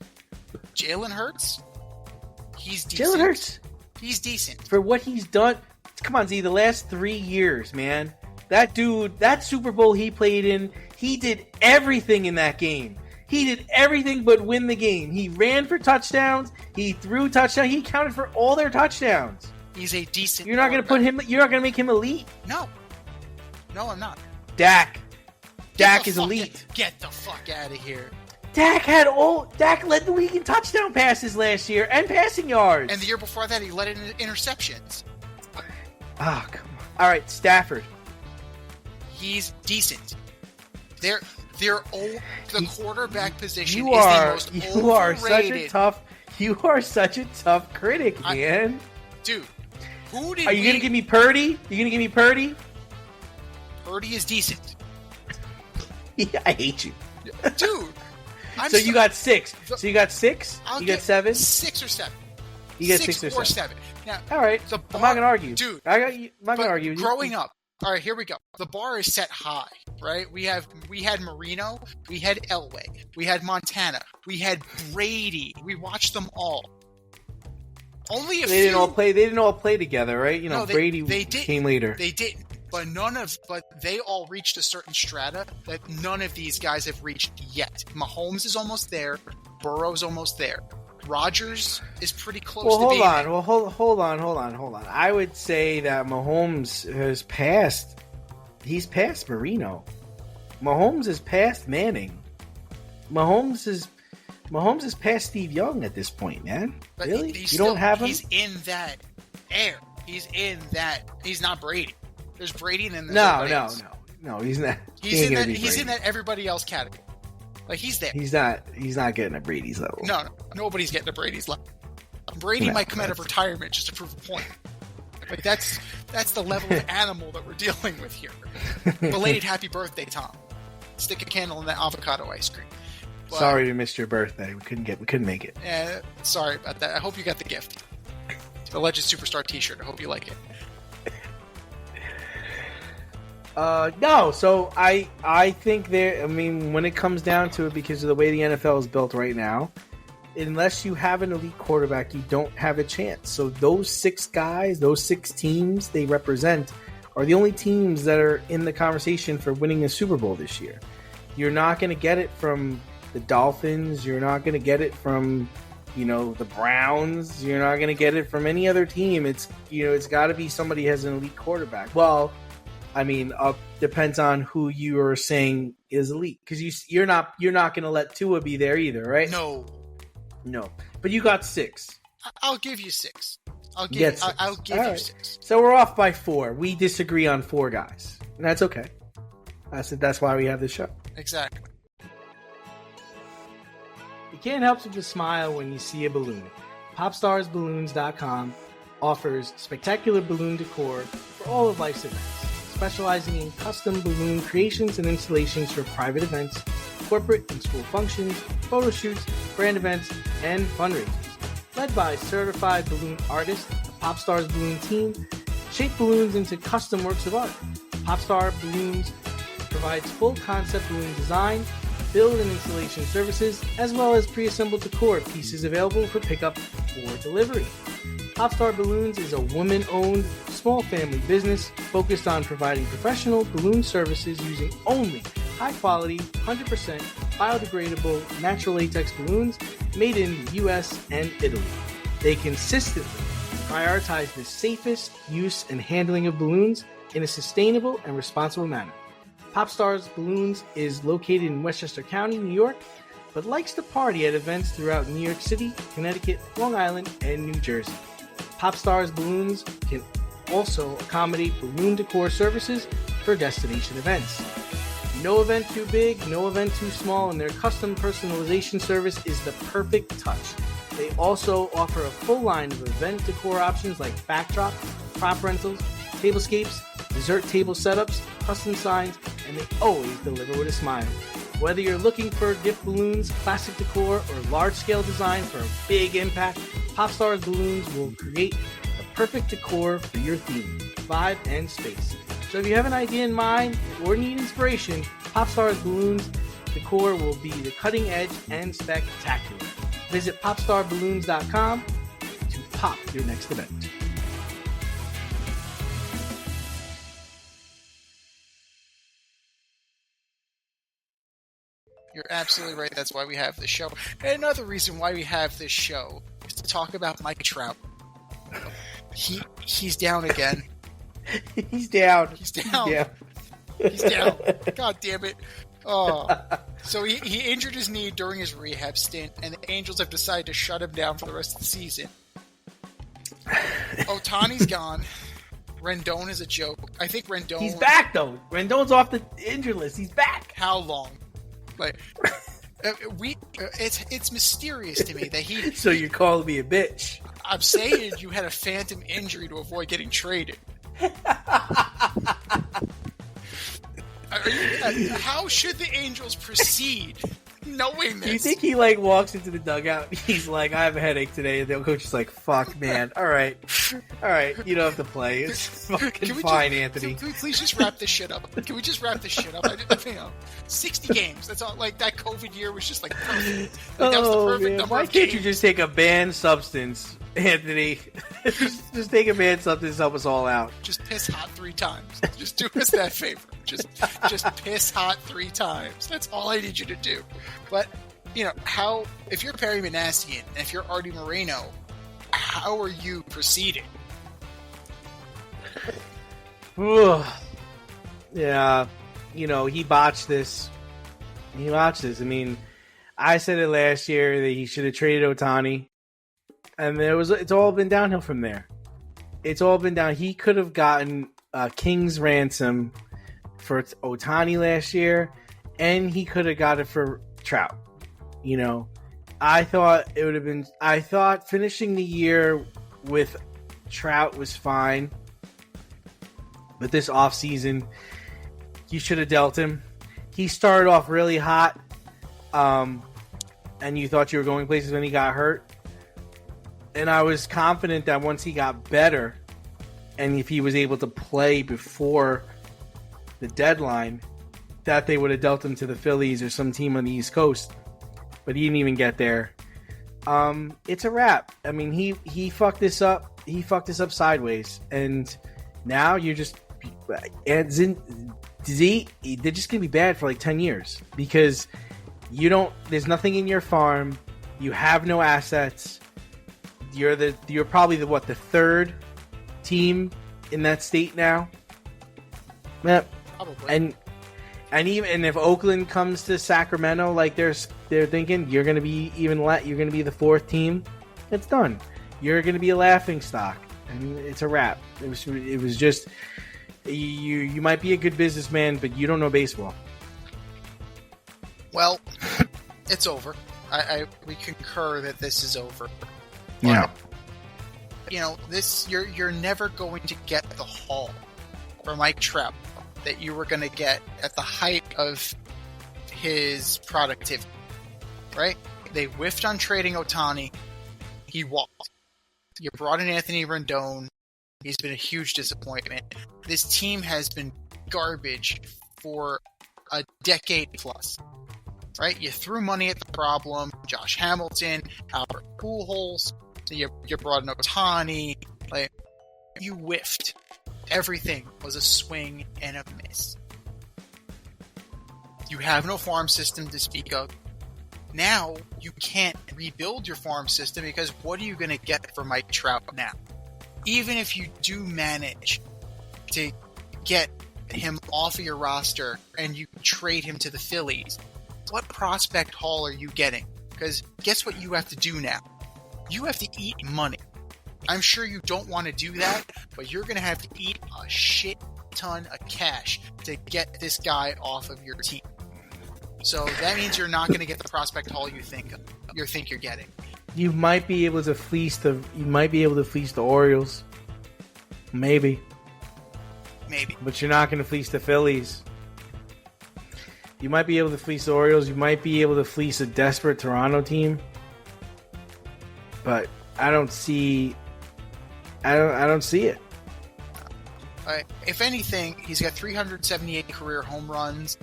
But Jalen Hurts. He's decent. Jalen Hurts. He's decent for what he's done. Come on, Z. The last 3 years, man. That dude, that Super Bowl he played in, he did everything in that game. He did everything but win the game. He ran for touchdowns. He threw touchdowns. He counted for all their touchdowns. He's a decent. You're not going to put him. You're not going to make him elite. No, I'm not. Dak is elite. Get the fuck out of here. Dak led the league in touchdown passes last year and passing yards. And the year before that, he led in interceptions. Oh, come on. All right, Stafford. He's decent. They're old. The quarterback position is the most overrated. You are such a tough critic, man. Dude, Are you going to give me Purdy? Purdy is decent. Yeah, I hate you. Dude. You got 6. So you got 6? You got 7? 6 or 7. You got 6 or 7. Now, all right. I'm not going to argue. Dude. I'm not going to argue. Growing up. All right, here we go. The bar is set high, right? We had Marino. We had Elway. We had Montana. We had Brady. We watched them all. Only a few. They didn't all play together, right? You know, Brady came later. They didn't. But they all reached a certain strata that none of these guys have reached yet. Mahomes is almost there. Burrow's almost there. Rodgers is pretty close to being there. Hold on. I would say that Mahomes has passed. He's past Marino. Mahomes is past Manning. Mahomes is past Steve Young at this point, man. But really? You don't have him? He's in that air. He's in that. He's not Brady. There's Brady and then there's No, everybody else. no. He's not. He's in that. He's in that everybody else category. Like he's there. He's not getting at Brady's level. No, nobody's getting to Brady's level. Brady might come out of retirement just to prove a point. Like that's the level of animal that we're dealing with here. Belated happy birthday, Tom. Stick a candle in that avocado ice cream. But, sorry we missed your birthday. We couldn't make it. Sorry about that. I hope you got the gift. The Legend Superstar T-shirt. I hope you like it. No. So I think when it comes down to it, because of the way the NFL is built right now, unless you have an elite quarterback, you don't have a chance. So those 6 guys, those 6 teams they represent are the only teams that are in the conversation for winning the Super Bowl this year. You're not going to get it from the Dolphins. You're not going to get it from, the Browns. You're not going to get it from any other team. It's got to be somebody who has an elite quarterback. Well, depends on who you are saying is elite, because you're not going to let Tua be there either, right? No. But you got 6. I'll give you 6. I'll give you 6. So we're off by 4. We disagree on 4 guys, and that's okay. That's why we have this show. Exactly. You can't help but just smile when you see a balloon. PopstarsBalloons.com offers spectacular balloon decor for all of life's events, specializing in custom balloon creations and installations for private events, corporate and school functions, photo shoots, brand events, and fundraisers. Led by certified balloon artists, the Popstars Balloon team shape balloons into custom works of art. Popstar Balloons provides full concept balloon design, build and installation services, as well as pre-assembled decor pieces available for pickup or delivery. Popstar Balloons is a woman-owned, small family business focused on providing professional balloon services using only high-quality, 100% biodegradable natural latex balloons made in the U.S. and Italy. They consistently prioritize the safest use and handling of balloons in a sustainable and responsible manner. Popstars Balloons is located in Westchester County, New York, but likes to party at events throughout New York City, Connecticut, Long Island, and New Jersey. Popstars Balloons can also accommodate balloon decor services for destination events. No event too big, no event too small, and their custom personalization service is the perfect touch. They also offer a full line of event decor options like backdrop, prop rentals, tablescapes, dessert table setups, custom signs, and they always deliver with a smile. Whether you're looking for gift balloons, classic decor, or large-scale design for a big impact, Popstars Balloons will create the perfect decor for your theme, vibe, and space. So if you have an idea in mind or need inspiration, Popstars Balloons decor will be the cutting edge and spectacular. Visit popstarballoons.com to pop your next event. You're absolutely right. That's why we have this show. And another reason why we have this show is to talk about Mike Trout. He's down again. He's down. He's down. God damn it. Oh. So he injured his knee during his rehab stint, and the Angels have decided to shut him down for the rest of the season. Ohtani's gone. Rendon is a joke. I think Rendon... He's back, though. Rendon's off the injured list. He's back. How long? Like, it's mysterious to me that he... So you're calling me a bitch. I'm saying you had a phantom injury to avoid getting traded. How should the Angels proceed knowing this? Do you think he walks into the dugout? He's like, I have a headache today, and the coach is like, "Fuck, man. All right, you don't have to play. It's fucking fine, Anthony. Can we please just wrap this shit up? Can we just wrap this shit up? 60 games. That's all. Like that COVID year was just perfect. That was the perfect number Why of can't games. you just take a banned substance, Anthony? just take a banned substance, help us all out. Just piss hot 3 times. Just do us that favor. Just piss hot 3 times. That's all I need you to do. But if you're Perry Manassian and if you're Artie Moreno, how are you proceeding? Yeah, he botched this. I mean, I said it last year that he should have traded Ohtani, and it's all been downhill from there. It's all been down. He could have gotten king's ransom for Ohtani last year, and he could have got it for Trout. You know, I thought it would have been. I thought finishing the year with Trout was fine, but this offseason, you should have dealt him. He started off really hot, and you thought you were going places when he got hurt. And I was confident that once he got better, and if he was able to play before the deadline, that they would have dealt him to the Phillies or some team on the East Coast. But he didn't even get there. It's a wrap. I mean, he fucked this up. He fucked this up sideways, and now you're just they're just gonna be bad for like 10 years because there's nothing in your farm. You have no assets. You're probably the third team in that state now. Yeah, probably. And even if Oakland comes to Sacramento, like they're thinking you're gonna be you're gonna be the fourth team, it's done. You're gonna be a laughing stock. I mean, it's a wrap. It was just you might be a good businessman, but you don't know baseball. Well, it's over. We concur that this is over. Yeah. You know, you're never going to get the haul for Mike Trout that you were going to get at the height of his productivity, right? They whiffed on trading Ohtani. He walked. You brought in Anthony Rendon. He's been a huge disappointment. This team has been garbage for a decade plus, right? You threw money at the problem. Josh Hamilton, Albert Pujols. You brought in Ohtani. Like, you whiffed. Everything was a swing and a miss. You have no farm system to speak of. Now, you can't rebuild your farm system because what are you going to get for Mike Trout now? Even if you do manage to get him off of your roster and you trade him to the Phillies, what prospect haul are you getting? Because guess what you have to do now? You have to eat money. I'm sure you don't want to do that, but you're going to have to eat a shit ton of cash to get this guy off of your team. So that means you're not going to get the prospect haul you think you're getting. You might be able to fleece the Orioles. Maybe. But you're not going to fleece the Phillies. You might be able to fleece the Orioles. You might be able to fleece a desperate Toronto team. But I don't see it. If anything, he's got 378 career home runs.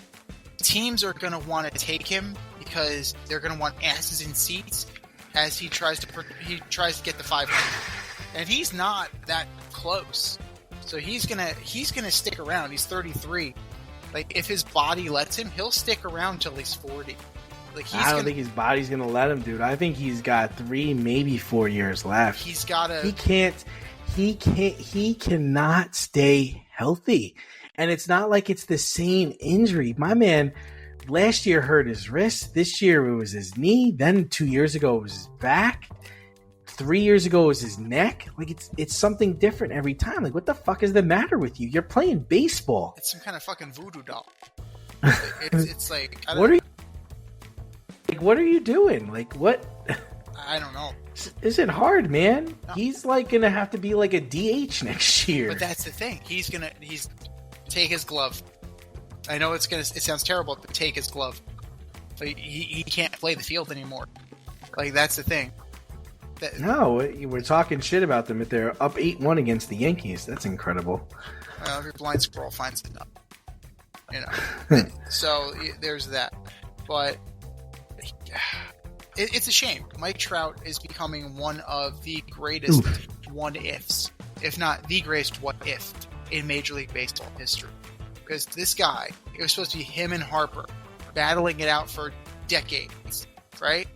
Teams are going to want to take him because they're going to want asses in seats as he tries to get the 500. And he's not that close. So he's going to stick around. He's 33. Like, if his body lets him, he'll stick around till he's 40. Like, I don't think his body's going to let him, dude. I think he's got 3, maybe 4 years left. He's got to... He cannot stay healthy. And it's not like it's the same injury. My man last year hurt his wrist. This year it was his knee. Then 2 years ago it was his back. 3 years ago it was his neck. Like, it's something different every time. Like, what the fuck is the matter with you? You're playing baseball. It's some kind of fucking voodoo doll. It's like... What are you doing? Like, what? I don't know. Is it hard, man? No. He's like gonna have to be like a DH next year. But that's the thing. He's take his glove. I know it sounds terrible, but take his glove. Like, he can't play the field anymore. Like, that's the thing. No, we're talking shit about them if they're up 8-1 against the Yankees. That's incredible. Well, your blind squirrel finds it up. You know. So there's that. But it's a shame. Mike Trout is becoming one of the greatest what-ifs, if not the greatest what-if in Major League Baseball history. Because this guy, it was supposed to be him and Harper battling it out for decades, right?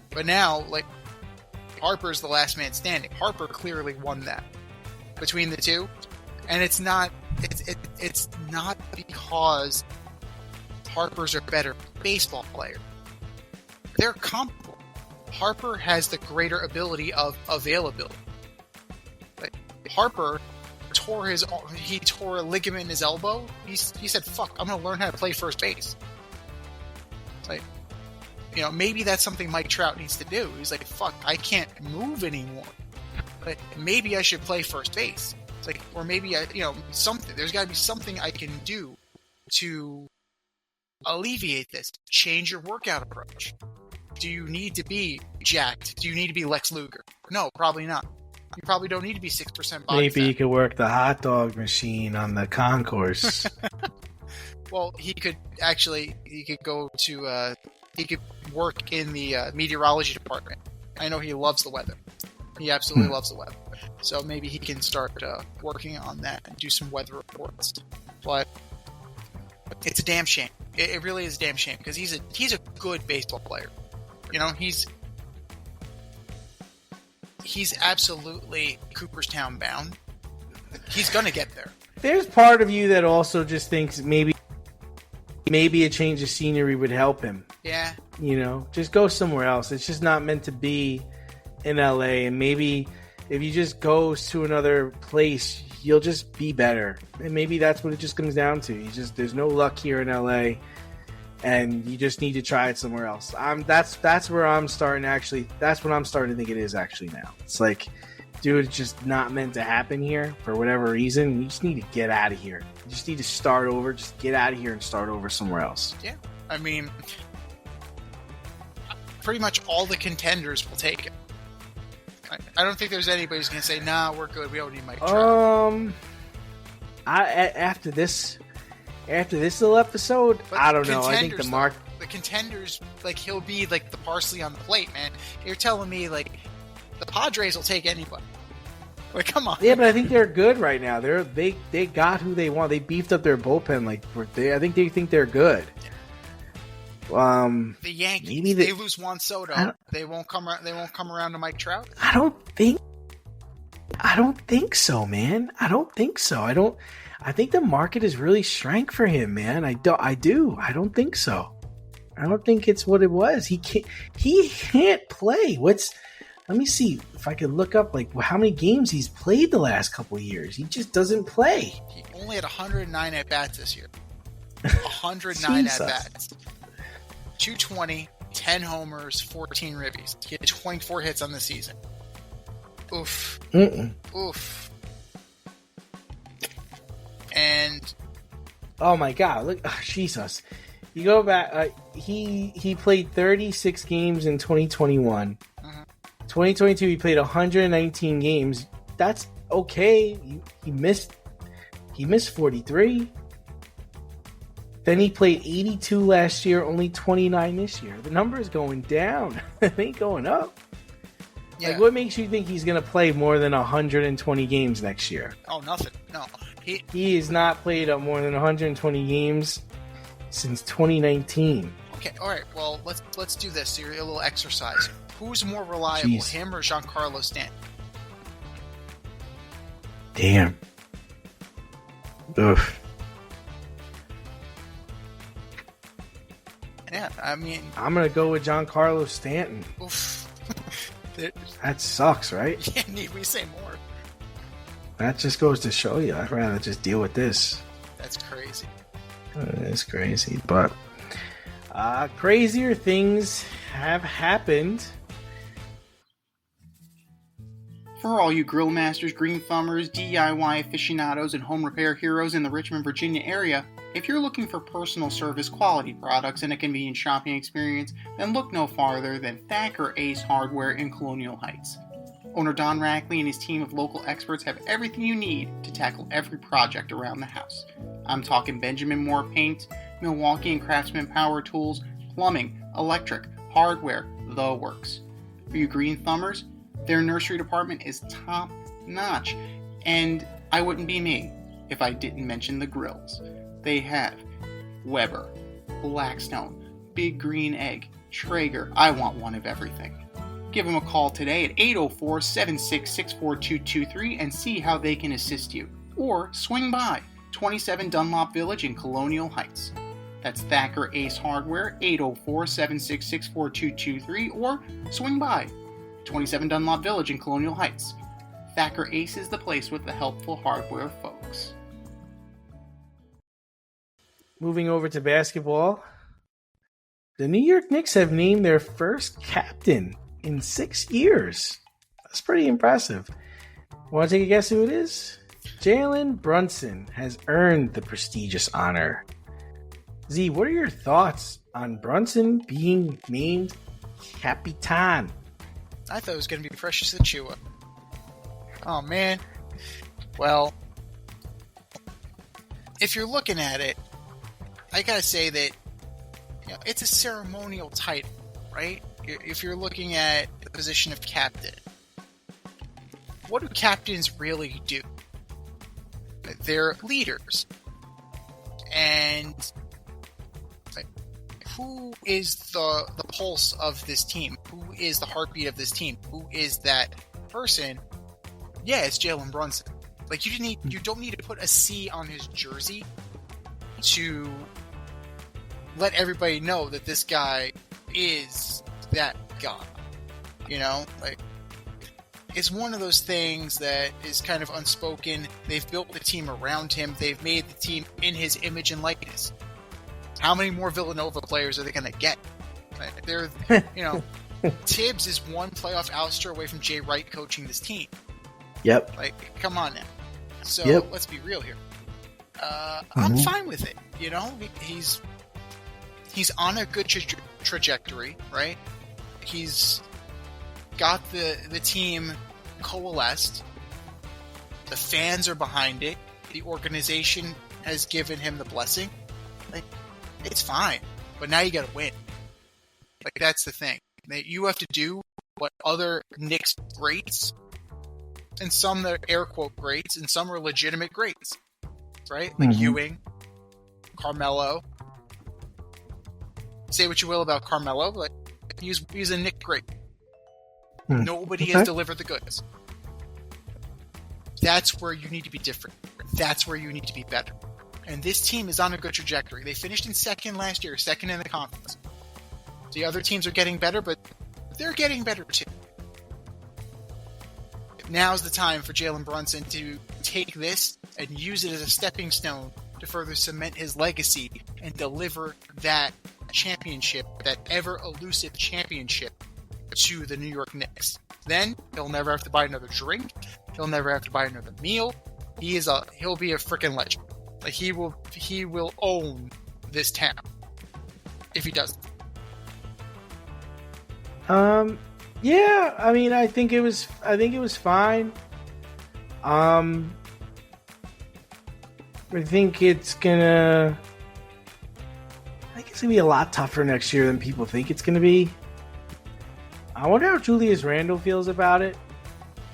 But now, like, Harper's the last man standing. Harper clearly won that between the two, and it's not because Harper's a better baseball player. They're comparable. Harper has the greater ability of availability. Like, Harper tore a ligament in his elbow. He said, "Fuck, I'm gonna learn how to play first base." It's like, maybe that's something Mike Trout needs to do. He's like, "Fuck, I can't move anymore, but maybe I should play first base." It's like, or maybe something. There's got to be something I can do to alleviate this. Change your workout approach. Do you need to be jacked? Do you need to be Lex Luger? No, probably not. You probably don't need to be 6% body Maybe fat. you could work the hot dog machine on the concourse. Well, he could go to, he could work in the meteorology department. I know he loves the weather. He absolutely loves the weather. So maybe he can start working on that and do some weather reports. But it's a damn shame. It really is a damn shame because he's a good baseball player. He's absolutely Cooperstown bound. He's gonna get there. There's part of you that also just thinks maybe a change of scenery would help him. Yeah. Just go somewhere else. It's just not meant to be in LA. And maybe if you just go to another place, you'll just be better. And maybe that's what it just comes down to. There's no luck here in LA. And you just need to try it somewhere else. That's where I'm starting actually. That's what I'm starting to think it is actually now. It's like, dude, it's just not meant to happen here for whatever reason. You just need to get out of here. You just need to start over. Just get out of here and start over somewhere else. Yeah, I mean, pretty much all the contenders will take it. I don't think there's anybody who's going to say, "Nah, we're good. We don't need Mike Trout." After this little episode, But I don't know. I think the contenders, like, he'll be like the parsley on the plate, man. You're telling me like the Padres will take anybody? Like, come on. Yeah, but I think they're good right now. They got who they want. They beefed up their bullpen. I think they think they're good. The Yankees, maybe they lose Juan Soto. They won't come around to Mike Trout. I don't think so, man. I don't think so. I think the market has really shrank for him, man. I do. I don't think so. I don't think it's what it was. He can't play. Let me see if I can look up like how many games he's played the last couple of years. He just doesn't play. He only had 109 at bats this year. 109 at bats. 220, 10 homers, 14 ribbies. He had 24 hits on the season. Oof. Oof. And oh my God! Look, Jesus. You go back. He played 36 games in 2021. 2022, he played 119 games. That's okay. He missed 43. Then he played 82 last year, only 29 this year. The number is going down. It ain't going up. Yeah. Like, what makes you think he's going to play more than 120 games next year? Oh, nothing. No. He has not played up more than 120 games since 2019. Okay, all right. Well, let's do this. So, a little exercise. Who's more reliable, him or Giancarlo Stanton? Damn. Ugh. Yeah, I mean, I'm gonna go with Giancarlo Stanton. Oof. That sucks, right? Yeah, need we say more? That just goes to show you. I'd rather just deal with this. That's crazy. It's crazy, but crazier things have happened. For all you grill masters, green thumbers, DIY aficionados, and home repair heroes in the Richmond, Virginia area, if you're looking for personal service quality products and a convenient shopping experience, then look no farther than Thacker Ace Hardware in Colonial Heights. Owner Don Rackley and his team of local experts have everything you need to tackle every project around the house. I'm talking Benjamin Moore paint, Milwaukee and Craftsman power tools, plumbing, electric, hardware, the works. For you green thumbers, their nursery department is top notch, and I wouldn't be me if I didn't mention the grills. They have Weber, Blackstone, Big Green Egg, Traeger. I want one of everything. Give them a call today at 804-766-4223 and see how they can assist you. Or swing by 27 Dunlop Village in Colonial Heights. That's Thacker Ace Hardware, 804-766-4223, or swing by 27 Dunlop Village in Colonial Heights. Backer Ace is the place with the helpful hardware folks. Moving over to basketball, the New York Knicks have named their first captain in 6 years. That's pretty impressive. Want to take a guess who it is? Jalen Brunson has earned the prestigious honor. Z, what are your thoughts on Brunson being named Capitan? I thought it was going to be Precious Achua. Oh, man. Well, if you're looking at it, I gotta say that it's a ceremonial title, right? If you're looking at the position of captain, what do captains really do? They're leaders. And who is the pulse of this team? Who is the heartbeat of this team? Who is that person? Yeah, it's Jalen Brunson. Like, you don't need to put a C on his jersey to let everybody know that this guy is that guy. You know, like, it's one of those things that is kind of unspoken. They've built the team around him. They've made the team in his image and likeness. How many more Villanova players are they going to get? They're, Tibbs is one playoff ouster away from Jay Wright coaching this team. Yep. Like, come on now. So Let's be real here. I'm fine with it. He's on a good trajectory, right? He's got the team coalesced. The fans are behind it. The organization has given him the blessing. Like, it's fine. But now you got to win. Like, that's the thing. You have to do what other Knicks greats, and some that are air quote greats, and some are legitimate greats, right? Like Ewing, Carmelo. Say what you will about Carmelo, but he's a Knick great. Nobody has delivered the goods. That's where you need to be different. That's where you need to be better. And this team is on a good trajectory. They finished in second last year, second in the conference. The other teams are getting better, but they're getting better too. Now's the time for Jalen Brunson to take this and use it as a stepping stone to further cement his legacy and deliver that championship, that ever-elusive championship, to the New York Knicks. Then he'll never have to buy another drink. He'll never have to buy another meal. He'll be a freaking legend. Like, he will own this town if he does. Yeah, I mean, I think it was fine. I think it's gonna be a lot tougher next year than people think it's gonna be. I wonder how Julius Randle feels about it,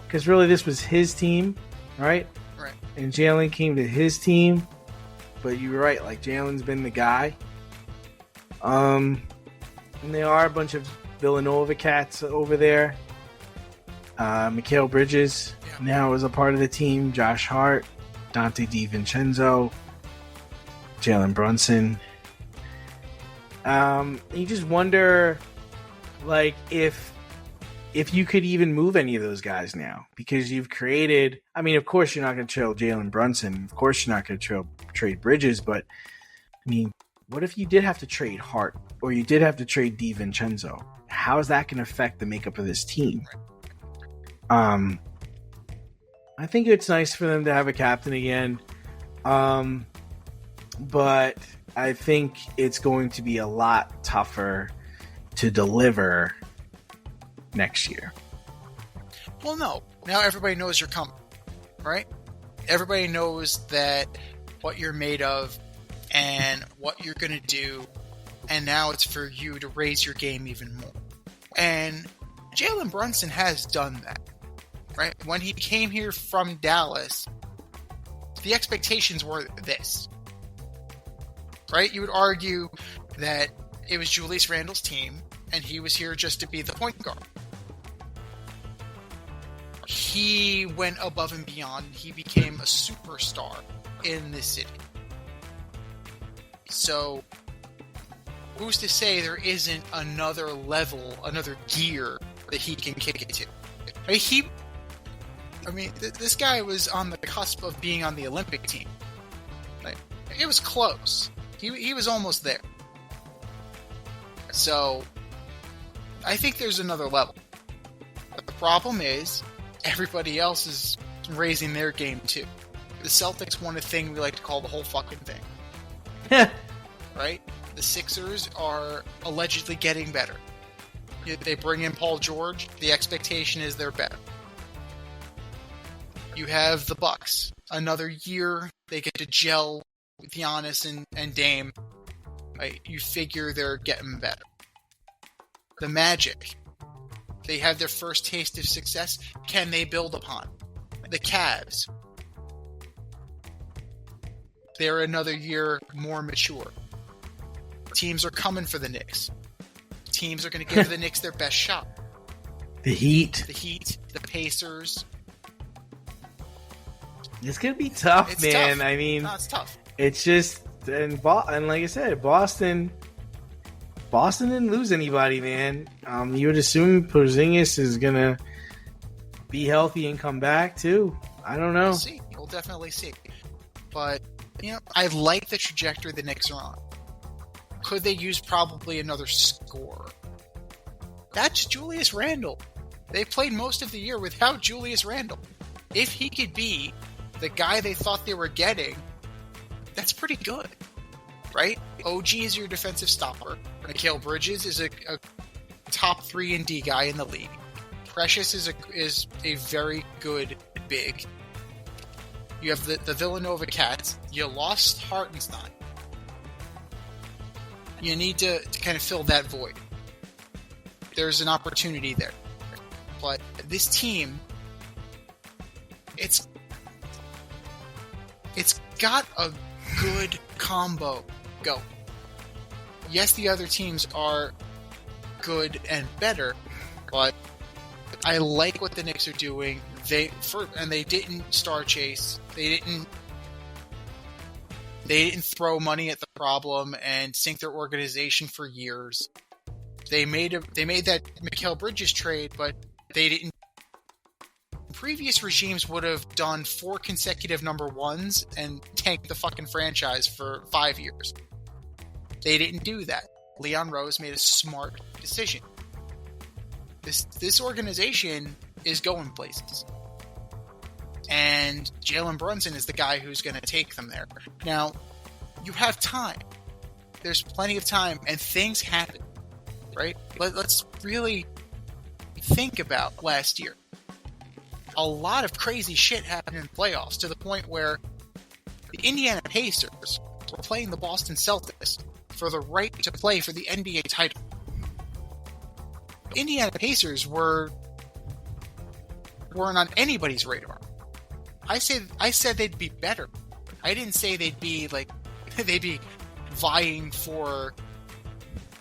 because really this was his team, right? Right. And Jalen came to his team, but you're right. Like, Jalen's been the guy. And there are a bunch of Villanova cats over there. Mikal Bridges now is a part of the team. Josh Hart, Dante DiVincenzo, Jalen Brunson. You just wonder, like, if you could even move any of those guys now, because you've created. I mean, of course you're not going to trail Jalen Brunson. Of course you're not going to trade Bridges. But I mean, what if you did have to trade Hart, or you did have to trade DiVincenzo? How is that going to affect the makeup of this team? I think it's nice for them to have a captain again. But I think it's going to be a lot tougher to deliver next year. Well, no. Now everybody knows you're coming, right? Everybody knows that what you're made of and what you're going to do, and now it's for you to raise your game even more. And Jalen Brunson has done that, right? When he came here from Dallas, the expectations were this, right? You would argue that it was Julius Randle's team, and he was here just to be the point guard. He went above and beyond. He became a superstar in this city. So, who's to say there isn't another level, another gear that he can kick it to? I mean, I mean, this guy was on the cusp of being on the Olympic team. Like, it was close. He was almost there. So, I think there's another level. But the problem is, everybody else is raising their game too. The Celtics won a thing we like to call the whole fucking thing. Right? The Sixers are allegedly getting better. They bring in Paul George. The expectation is they're better. You have the Bucks. Another year, they get to gel with Giannis and Dame. Right? You figure they're getting better. The Magic. They have their first taste of success. Can they build upon? The Cavs. They're another year more mature. Teams are coming for the Knicks. Teams are going to give the Knicks their best shot. The Heat. The Pacers. It's going to be tough, It's man. tough. I mean, No, it's tough. it's just, and like I said, Boston didn't lose anybody, man. You would assume Porzingis is going to be healthy and come back, too. I don't know. We'll see. We'll definitely see. But, I like the trajectory the Knicks are on. Could they use probably another scorer? That's Julius Randle. They played most of the year without Julius Randle. If he could be the guy they thought they were getting, that's pretty good. Right? OG is your defensive stopper. Mikal Bridges is a top 3 and D guy in the league. Precious is a very good big. You have the Villanova Cats. You lost Hartenstein. You need to kind of fill that void. There's an opportunity there. But this team, it's got a good combo going. Yes, the other teams are good and better, but I like what the Knicks are doing. They didn't star chase. They didn't throw money at the problem and sink their organization for years. They made that Mikal Bridges trade, but they didn't. Previous regimes would have done 4 consecutive number ones and tanked the fucking franchise for 5 years. They didn't do that. Leon Rose made a smart decision. This organization is going places. And Jalen Brunson is the guy who's going to take them there. Now, you have time. There's plenty of time, and things happen, right? Let's really think about last year. A lot of crazy shit happened in playoffs to the point where the Indiana Pacers were playing the Boston Celtics for the right to play for the NBA title. Indiana Pacers weren't on anybody's radar. I said they'd be better. I didn't say they'd be vying for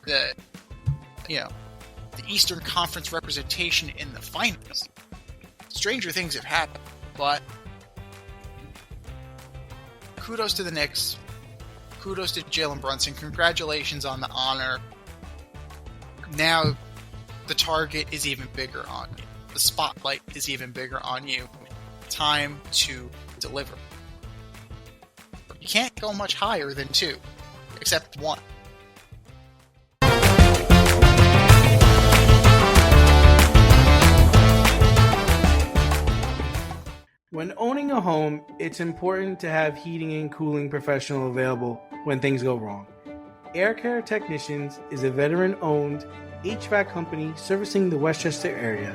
the Eastern Conference representation in the finals. Stranger things have happened, but kudos to the Knicks. Kudos to Jalen Brunson. Congratulations on the honor. Now the target is even bigger on you. The spotlight is even bigger on you. Time to deliver. You can't go much higher than 2, except 1. When owning a home, it's important to have heating and cooling professional available when things go wrong. Air Care Technicians is a veteran-owned HVAC company servicing the Westchester area.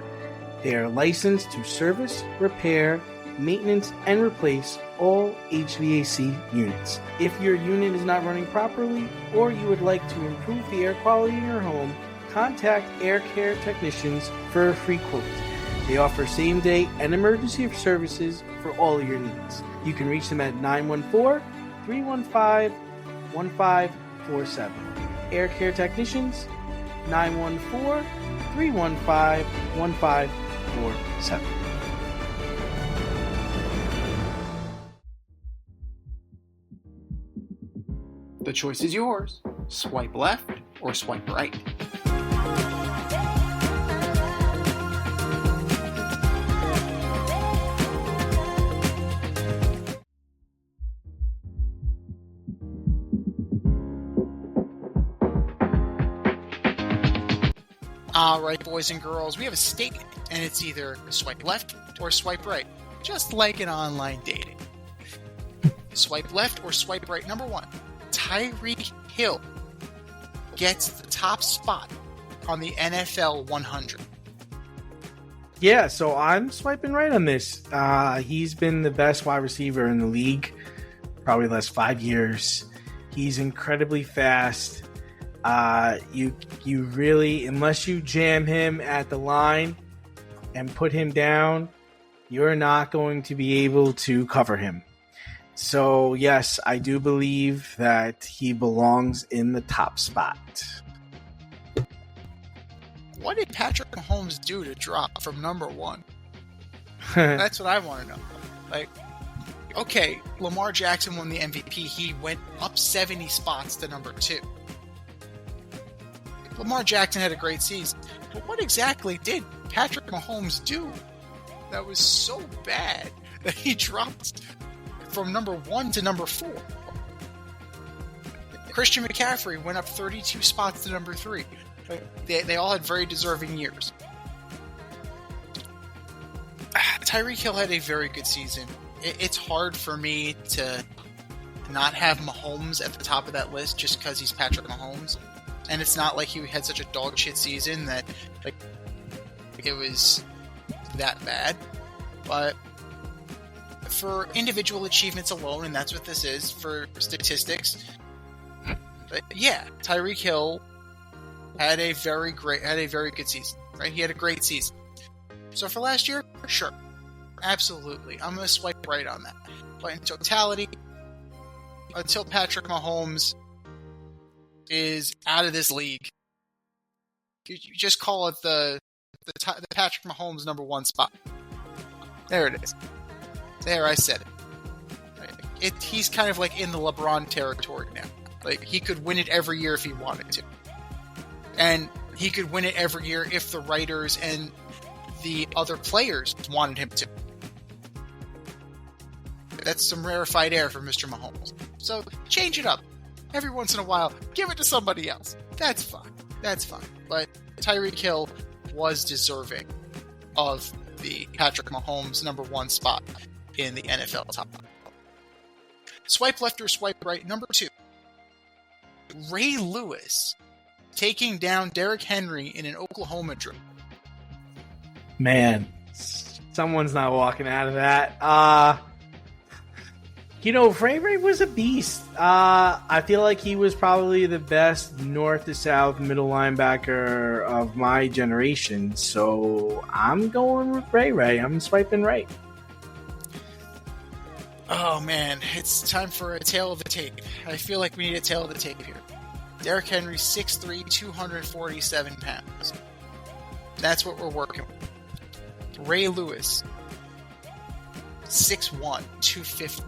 They are licensed to service, repair, maintenance, and replace all HVAC units. If your unit is not running properly or you would like to improve the air quality in your home, contact Air Care Technicians for a free quote. They offer same-day and emergency services for all of your needs. You can reach them at 914-315-1547. Air Care Technicians, 914-315-1547. The choice is yours. Swipe left or swipe right. All right, boys and girls, we have a statement, and it's either swipe left or swipe right, just like in online dating. Swipe left or swipe right. Number 1, Tyreek Hill gets the top spot on the NFL 100. Yeah, so I'm swiping right on this. He's been the best wide receiver in the league, probably the last 5 years. He's incredibly fast. You really, unless you jam him at the line and put him down, you're not going to be able to cover him. So yes, I do believe that he belongs in the top spot. What did Patrick Mahomes do to drop from number 1? That's what I want to know. Like, okay, Lamar Jackson won the MVP. He went up 70 spots to number 2. Lamar Jackson had a great season. But what exactly did Patrick Mahomes do that was so bad that he dropped from number 1 to number 4? Christian McCaffrey went up 32 spots to number 3. They all had very deserving years. Tyreek Hill had a very good season. It's hard for me to not have Mahomes at the top of that list just because he's Patrick Mahomes. And it's not like he had such a dog shit season that like it was that bad. But for individual achievements alone, and that's what this is for statistics. But yeah, Tyreek Hill had a very good season, right? He had a great season. So for last year, sure, absolutely, I'm gonna swipe right on that. But in totality, until Patrick Mahomes is out of this league, you just call it the Patrick Mahomes number 1 spot. There it is. There, I said it. He's kind of like in the LeBron territory now. Like, he could win it every year if he wanted to. And he could win it every year if the writers and the other players wanted him to. That's some rarefied air for Mr. Mahomes. So, change it up. Every once in a while, give it to somebody else. That's fine. That's fine. But Tyreek Hill was deserving of the Patrick Mahomes number 1 spot in the NFL top. Swipe left or swipe right. Number 2, Ray Lewis taking down Derrick Henry in an Oklahoma drill. Man, someone's not walking out of that. Ray was a beast. I feel like he was probably the best north to south middle linebacker of my generation. So I'm going with Ray. I'm swiping right. Oh man, it's time for a tail of the tape. I feel like we need a tail of the tape here. Derrick Henry, 6'3", 247 pounds. That's what we're working with. Ray Lewis, 6'1", 250.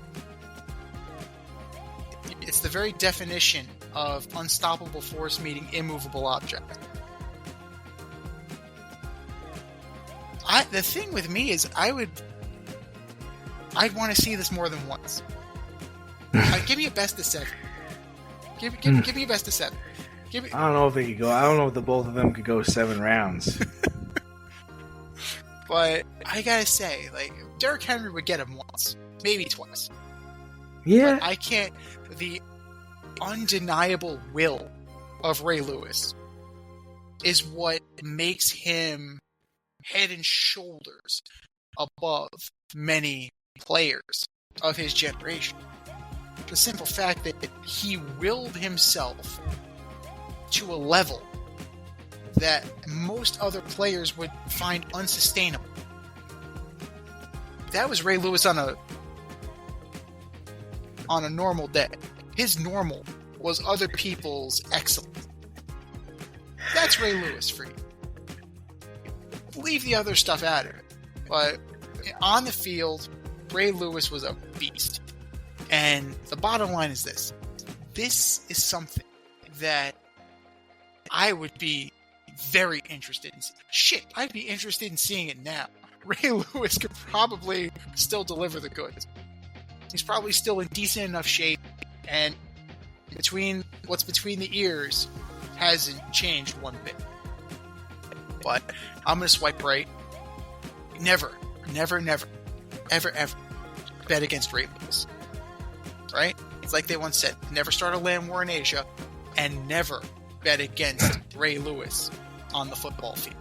It's the very definition of unstoppable force meeting immovable object. The thing with me is I'd want to see this more than once. Give me a best of 7. Give me a best of 7. I don't know if they could go. I don't know if the both of them could go 7 rounds. But I gotta say, like, Derrick Henry would get him once, maybe twice. Yeah. But I can't. The undeniable will of Ray Lewis is what makes him head and shoulders above many players of his generation. The simple fact that he willed himself to a level that most other players would find unsustainable. That was Ray Lewis on a normal day. His normal was other people's excellence. That's Ray Lewis for you. Leave the other stuff out of it. But on the field, Ray Lewis was a beast. And the bottom line is this. This is something that I would be very interested in seeing. Shit, I'd be interested in seeing it now. Ray Lewis could probably still deliver the goods. He's probably still in decent enough shape, and what's between the ears hasn't changed one bit. but I'm going to swipe right. Never, ever bet against Ray Lewis. Right? It's like they once said, never start a land war in Asia, and never bet against Ray Lewis on the football field.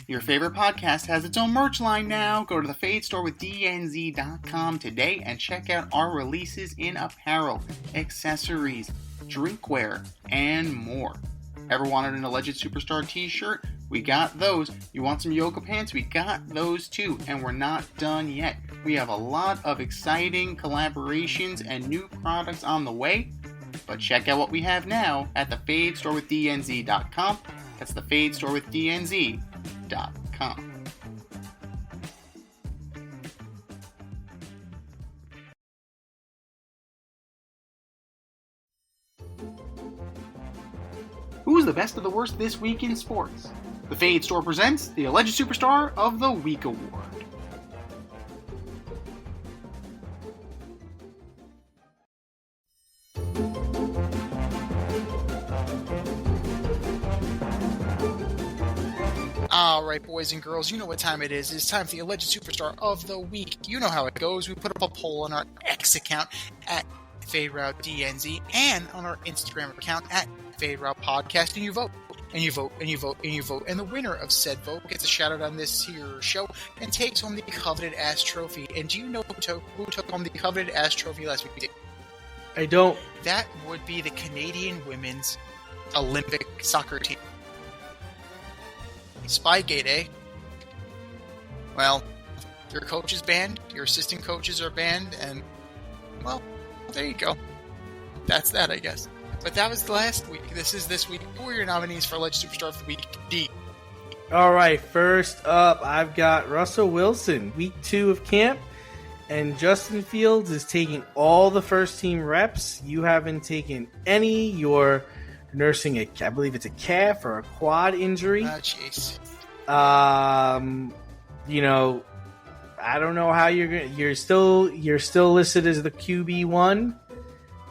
Your favorite podcast has its own merch line now. Go to the Fade Store with DNZ.com today and check out our releases in apparel, accessories, drinkware, and more. Ever wanted an Alleged Superstar t-shirt? We got those. You want some yoga pants? We got those too. And we're not done yet. We have a lot of exciting collaborations and new products on the way. But check out what we have now at the Fade Store with DNZ.com. That's the Fade Store with DNZ.com. Who's the best of the worst this week in sports? The Fade Store presents the Alleged Superstar of the Week Award. Alright, boys and girls, you know what time it is. It's time for the Alleged Superstar of the Week. You know how it goes. We put up a poll on our X account at FadeRouteDNZ and on our Instagram account at FadeRoutePodcast, and you vote. And you vote, and you vote, and you vote. And the winner of said vote gets a shout out on this here show and takes home the coveted ass trophy. And do you know who took home the coveted ass trophy last week? I don't. That would be the Canadian women's Olympic soccer team. Spygate, eh? Well, your coach is banned, your assistant coaches are banned, and, well, there you go. That's that, I guess. But that was last week. This is this week. Who are your nominees for Alleged Superstar of the Week? D. All right, first up, I've got Russell Wilson, week 2 of camp, and Justin Fields is taking all the first-team reps. You haven't taken any. You're nursing I believe it's a calf or a quad injury. Oh, jeez. You know, I don't know how you're still listed as the QB1,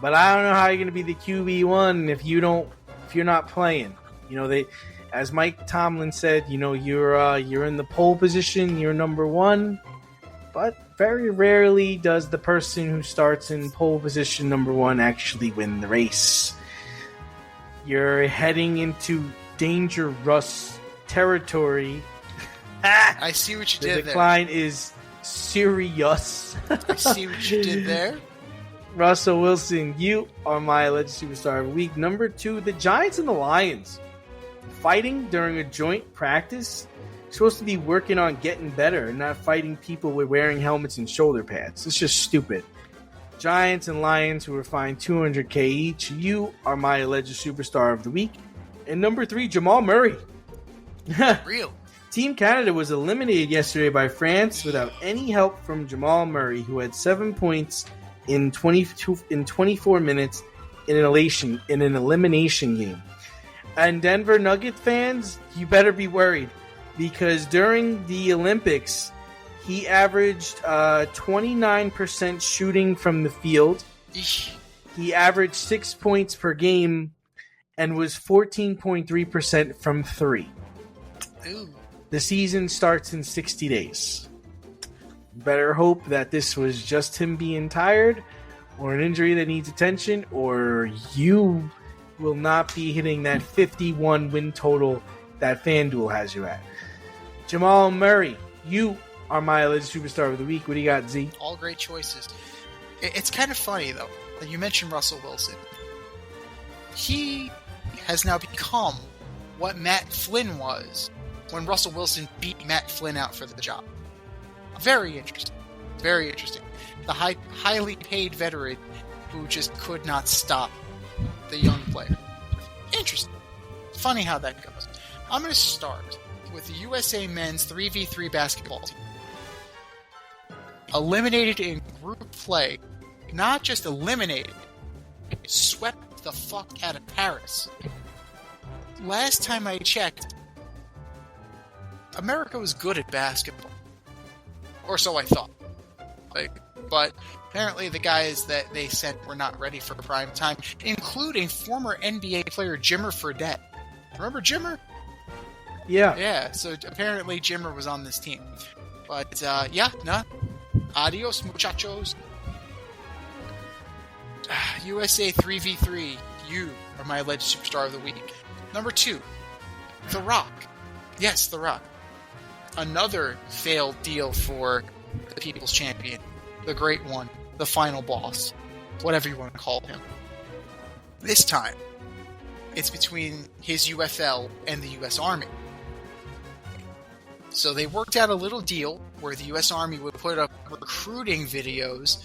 but I don't know how you're going to be the QB1 if you're not playing. You know, as Mike Tomlin said, you know, you're in the pole position, you're number 1, but very rarely does the person who starts in pole position number 1 actually win the race. You're heading into dangerous territory. I see what you did there. The decline is serious. I see what you did there. Russell Wilson, you are my Alleged Superstar of the Week. Number 2, the Giants and the Lions. Fighting during a joint practice. You're supposed to be working on getting better and not fighting people with wearing helmets and shoulder pads. It's just stupid. Giants and Lions, who were fined $200K each. You are my Alleged Superstar of the Week. And number 3, Jamal Murray. Real. Team Canada was eliminated yesterday by France without any help from Jamal Murray, who had 7 points in 24 minutes in an elimination game. And Denver Nugget fans, you better be worried, because during the Olympics, he averaged 29% shooting from the field. He averaged 6 points per game and was 14.3% from 3. Ooh. The season starts in 60 days. Better hope that this was just him being tired or an injury that needs attention, or you will not be hitting that 51 win total that FanDuel has you at. Jamal Murray, you are my Alleged Superstar of the Week. What do you got, Z? All great choices. It's kind of funny, though, that you mentioned Russell Wilson. He has now become what Matt Flynn was when Russell Wilson beat Matt Flynn out for the job. Very interesting. Very interesting. The highly paid veteran who just could not stop the young player. Interesting. Funny how that goes. I'm going to start with the USA men's 3v3 basketball team. Eliminated in group play. Not just eliminated, swept the fuck out of Paris. Last time I checked, America was good at basketball. Or so I thought. Like, But apparently the guys that they sent were not ready for prime time, including former NBA player Jimmer Fredette. Remember Jimmer? Yeah. Yeah, so apparently Jimmer was on this team. But, adios, muchachos. USA 3v3, you are my alleged superstar of the week. Number 2, The Rock. Yes, The Rock. Another failed deal for the People's Champion. The Great One. The Final Boss. Whatever you want to call him. This time, it's between his UFL and the U.S. Army. So they worked out a little deal where the U.S. Army would put up recruiting videos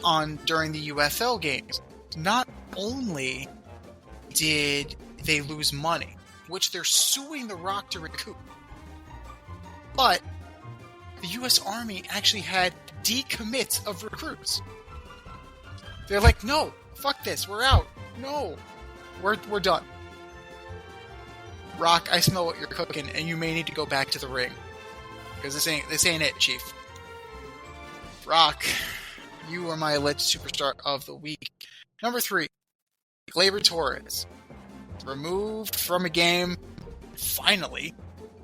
on during the UFL games. Not only did they lose money, which they're suing The Rock to recoup, but the U.S. Army actually had decommits of recruits. They're like, no, fuck this, we're out. No, we're done. Rock, I smell what you're cooking, and you may need to go back to the ring. Because this ain't it, Chief. Rock, you are my alleged superstar of the week. Number 3, Gleyber Torres. Removed from a game, finally,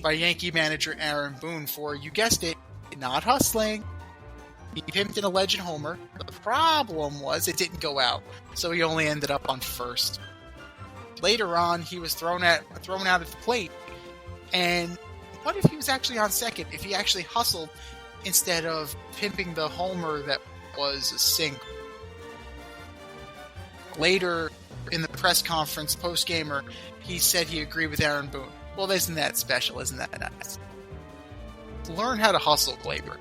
by Yankee manager Aaron Boone for, you guessed it, not hustling. He pimped an alleged homer. The problem was it didn't go out, so he only ended up on first. Later on, he was thrown out at the plate, and what if he was actually on second, if he actually hustled instead of pimping the homer that was a single? Later in the press conference, post-gamer, he said he agreed with Aaron Boone. Well, isn't that special? Isn't that nice? Learn how to hustle, Gleyber.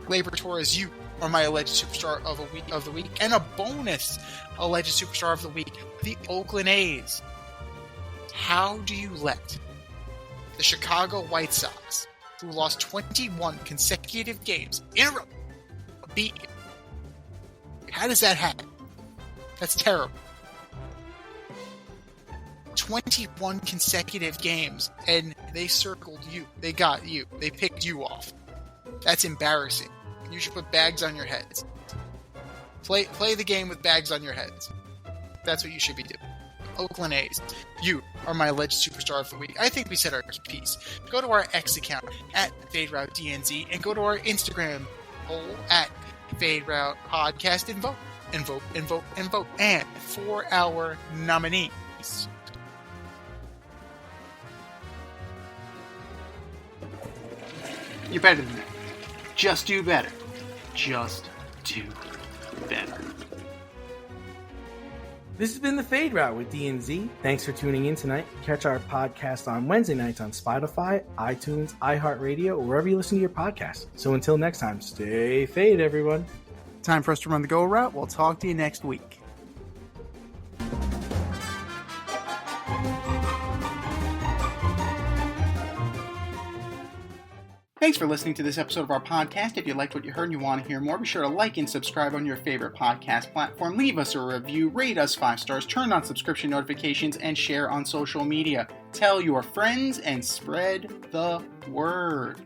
Gleyber Torres, you are my alleged superstar of the week, and a bonus alleged superstar of the week, the Oakland A's. How do you let the Chicago White Sox, who lost 21 consecutive games in a row, beat you? How does that happen? That's terrible. 21 consecutive games, and they circled you. They got you. They picked you off. That's embarrassing. You should put bags on your heads. Play the game with bags on your heads. That's what you should be doing. Oakland A's, you are my alleged superstar of the week. I think we said our piece. Go to our X account at FadeRouteDNZ and go to our Instagram poll at FadeRoute Podcast and vote. And vote, and vote, and vote. And for our nominees. You're better than that. Just do better. Just do better. This has been the Fade Route with DNZ. Thanks for tuning in tonight. Catch our podcast on Wednesday nights on Spotify, iTunes, iHeartRadio, or wherever you listen to your podcasts. So until next time, stay fade, everyone. Time for us to run the go route. We'll talk to you next week. Thanks for listening to this episode of our podcast. If you liked what you heard and you want to hear more, be sure to like and subscribe on your favorite podcast platform. Leave us a review, rate us 5 stars, turn on subscription notifications, and share on social media. Tell your friends and spread the word.